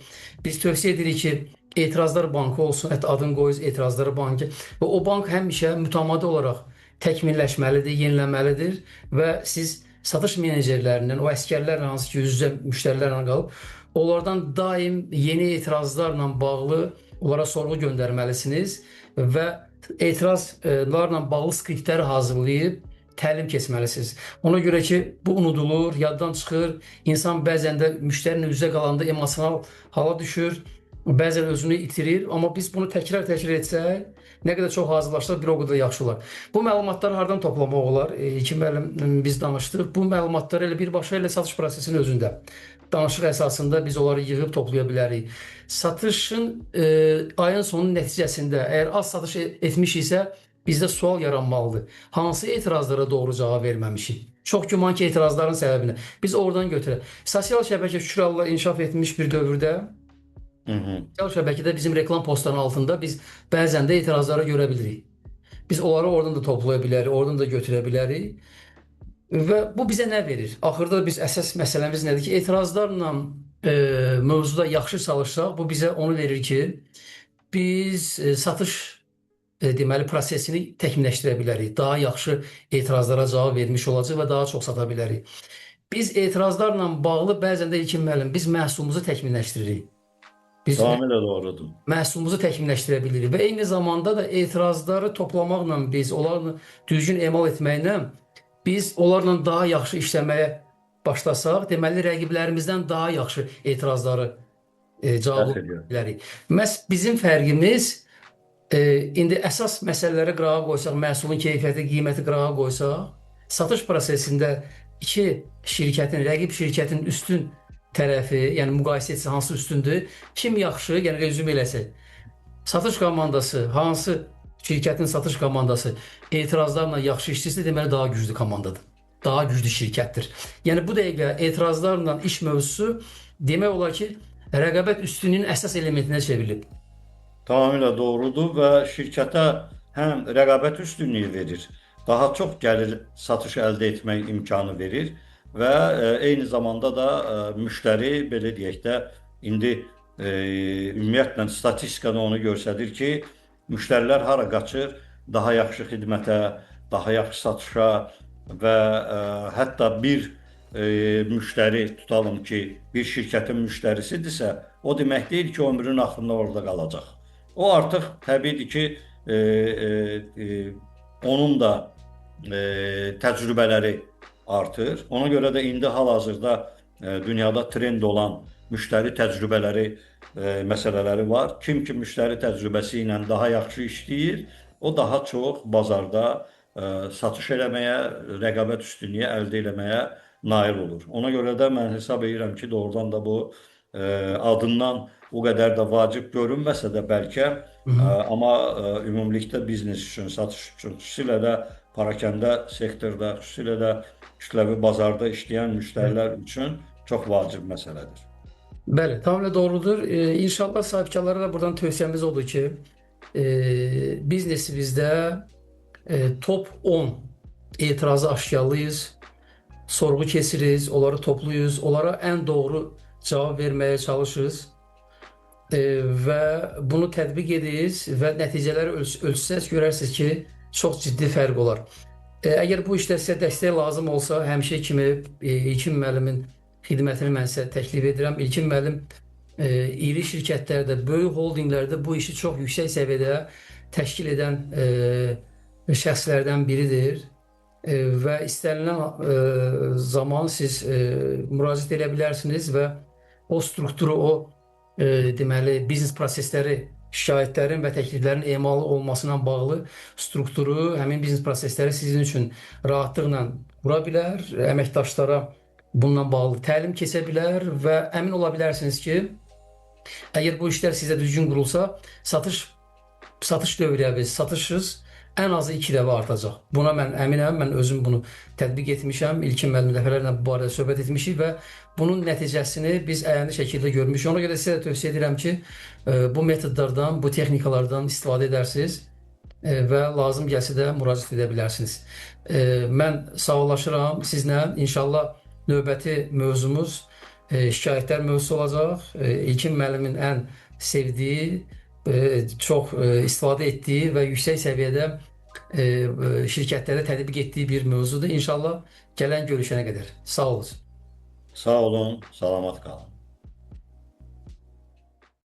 Biz tövsiyə edirik ki, etirazlar bankı olsun, hətta adını qoyuz etirazlar bankı və o bank həmişə mütəmadi olaraq təkmilləşməlidir, yenilənməlidir və siz satış menecerlərindən, o əsgərlərlə hansı ki, yüz-yüzə müştərilərlə qalıb, onlardan daim yeni etirazlarla bağlı onlara sorğu göndərməlisiniz və etirazlarla bağlı skriptləri hazırlayıb təlim keçməlisiniz. Ona görə ki, bu unudulur, yaddan çıxır. İnsan bəzən də müştərinin üzə qalanda emosional hala düşür, bəzən özünü itirir. Amma biz bunu təkrar etsək, nə qədər çox hazırlaşsaq, bir o qədər yaxşı olar. Bu məlumatları hardan toplamaq olar? İlkin müəllim biz danışdıq. Bu məlumatları elə birbaşa elə satış prosesinin özündə. Danışıq əsasında biz onları yığıb toplaya bilərik. Satışın ayın sonunun nəticəsində əgər az satış etmişiksə, bizdə sual yaranmalıdır. Hansı etirazlara doğru cavab verməmişik? Çox güman ki, etirazların səbəbini. Biz oradan götürək. Sosial şəbəkə şükür Allah inkişaf etmiş bir dövrdə sosial şəbəkədə bizim reklam postlarının altında biz bəzən də etirazları görə bilirik. Biz onları oradan da toplaya bilərik, oradan da götürə bilərik. Və bu bizə nə verir? Axırda biz əsas məsələmiz nədir ki, etirazlarla mövzuda yaxşı çalışsaq, bu bizə onu verir ki, biz satış deməli prosesini təkmilləşdirə bilərik. Daha yaxşı etirazlara cavab vermiş olacaq və daha çox sata bilərik. Biz etirazlarla bağlı bəzən də İlkin müəllim, biz məhsulumuzu təkmilləşdiririk. Biz Tamamilə doğrudur. Məhsulumuzu təkmilləşdirə bilirik və eyni zamanda da etirazları toplamaqla biz, onlarla düzgün emal etməklə biz onlarla daha yaxşı işləməyə başlasaq, deməli rəqiblərimizdən daha yaxşı etirazları cavab verə bilərik. Məhz bizim fərqimiz İndi əsas məsələləri qırağa qoysaq, məhsulun keyfiyyəti, qiyməti qırağa qoysaq, satış prosesində iki şirkətin, rəqib şirkətin üstün tərəfi, yəni müqayisə etsə hansı üstündür, kim yaxşı, yəni rezümə eləsək. Satış komandası, hansı şirkətin satış komandası etirazlarla yaxşı işləyirsə, deməli daha güclü komandadır. Daha güclü şirkətdir. Yəni bu dəqiqə etirazlarla iş mövzusu demək olar ki, rəqabət üstünlüyünün əsas elementinə çevrilib. Tamamilə doğrudur və şirkətə həm rəqabət üstünlüyü verir, daha çox gəlir satış əldə etmək imkanı verir və eyni zamanda da müştəri, belə deyək də, indi ümumiyyətlə statistikada onu göstərir ki, müştərilər hara qaçır? Daha yaxşı xidmətə, daha yaxşı satışa və hətta bir müştəri tutalım ki, bir şirkətin müştərisidirsə, o demək deyil ki, ömrünün axırında orada qalacaq. O artıq təbiidir ki, onun da təcrübələri artır. Ona görə də indi hal-hazırda dünyada trend olan müştəri təcrübələri məsələləri var. Kim ki müştəri təcrübəsi ilə daha yaxşı işləyir, o daha çox bazarda satış eləməyə, rəqabət üstünlüyü əldə eləməyə nail olur. Ona görə də mən hesab edirəm ki, doğrudan da bu adından o qədər də vacib görünməsə də bəlkə, amma ümumilikdə biznes üçün, satış üçün, xüsusilə də parakəndə sektorda, xüsusilə də kütləvi bazarda işləyən müştərilər üçün çox vacib məsələdir. Bəli, tamamilə doğrudur. İnşallah sahibkarlara da buradan tövsiyəmiz odur ki, biznesimizdə top 10 etirazı aşkarlayız, sorğu keçiririk, onları topluyuz, onlara ən doğru cavab verməyə çalışırız və bunu tətbiq edirik və nəticələri ölçsəz görərsiniz ki, çox ciddi fərq olar. Əgər bu işdə sizə dəstək lazım olsa, həmişə kimi İlkin müəllimin xidmətini mən sizə təklif edirəm. İlkin müəllim iri şirkətlərdə, böyük holdinglərdə bu işi çox yüksək səviyyədə təşkil edən şəxslərdən biridir və istənilən zaman siz müraciət edə bilərsiniz və o strukturu, o deməli biznes prosesləri, şikayətlərin və təkliflərin emalı olmasına bağlı strukturu, həmin biznes prosesləri sizin üçün rahatlıqla qura bilər, əməkdaşlara bununla bağlı təlim keçə bilər və əmin ola bilərsiniz ki, əgər bu işlər sizə düzgün qurulsa, satış dövriyyəniz, satışınız ən azı 2 dəfə artacaq. Buna mən əminəm, mən özüm bunu tətbiq etmişəm, İlkin müəllim dəfələrlə bu barədə söhbət etmişik və bunun nəticəsini biz əyani şəkildə görmüşük. Ona görə sizə də tövsiyə edirəm ki, bu metodlardan, bu texnikalardan istifadə edərsiniz və lazım gəlsə də müraciət edə bilərsiniz. Mən sağollaşıram sizlə. İnşallah növbəti mövzumuz şikayətlər mövzusu olacaq. İlkin müəllimin ən sevdiyi, çox istifadə etdiyi və yüksək səviyyədə şirkətlərə tətbiq etdiyi bir mövzudur. İnşallah gələn görüşənə qədər. Sağ olun. Sağ olun, salamat qalın.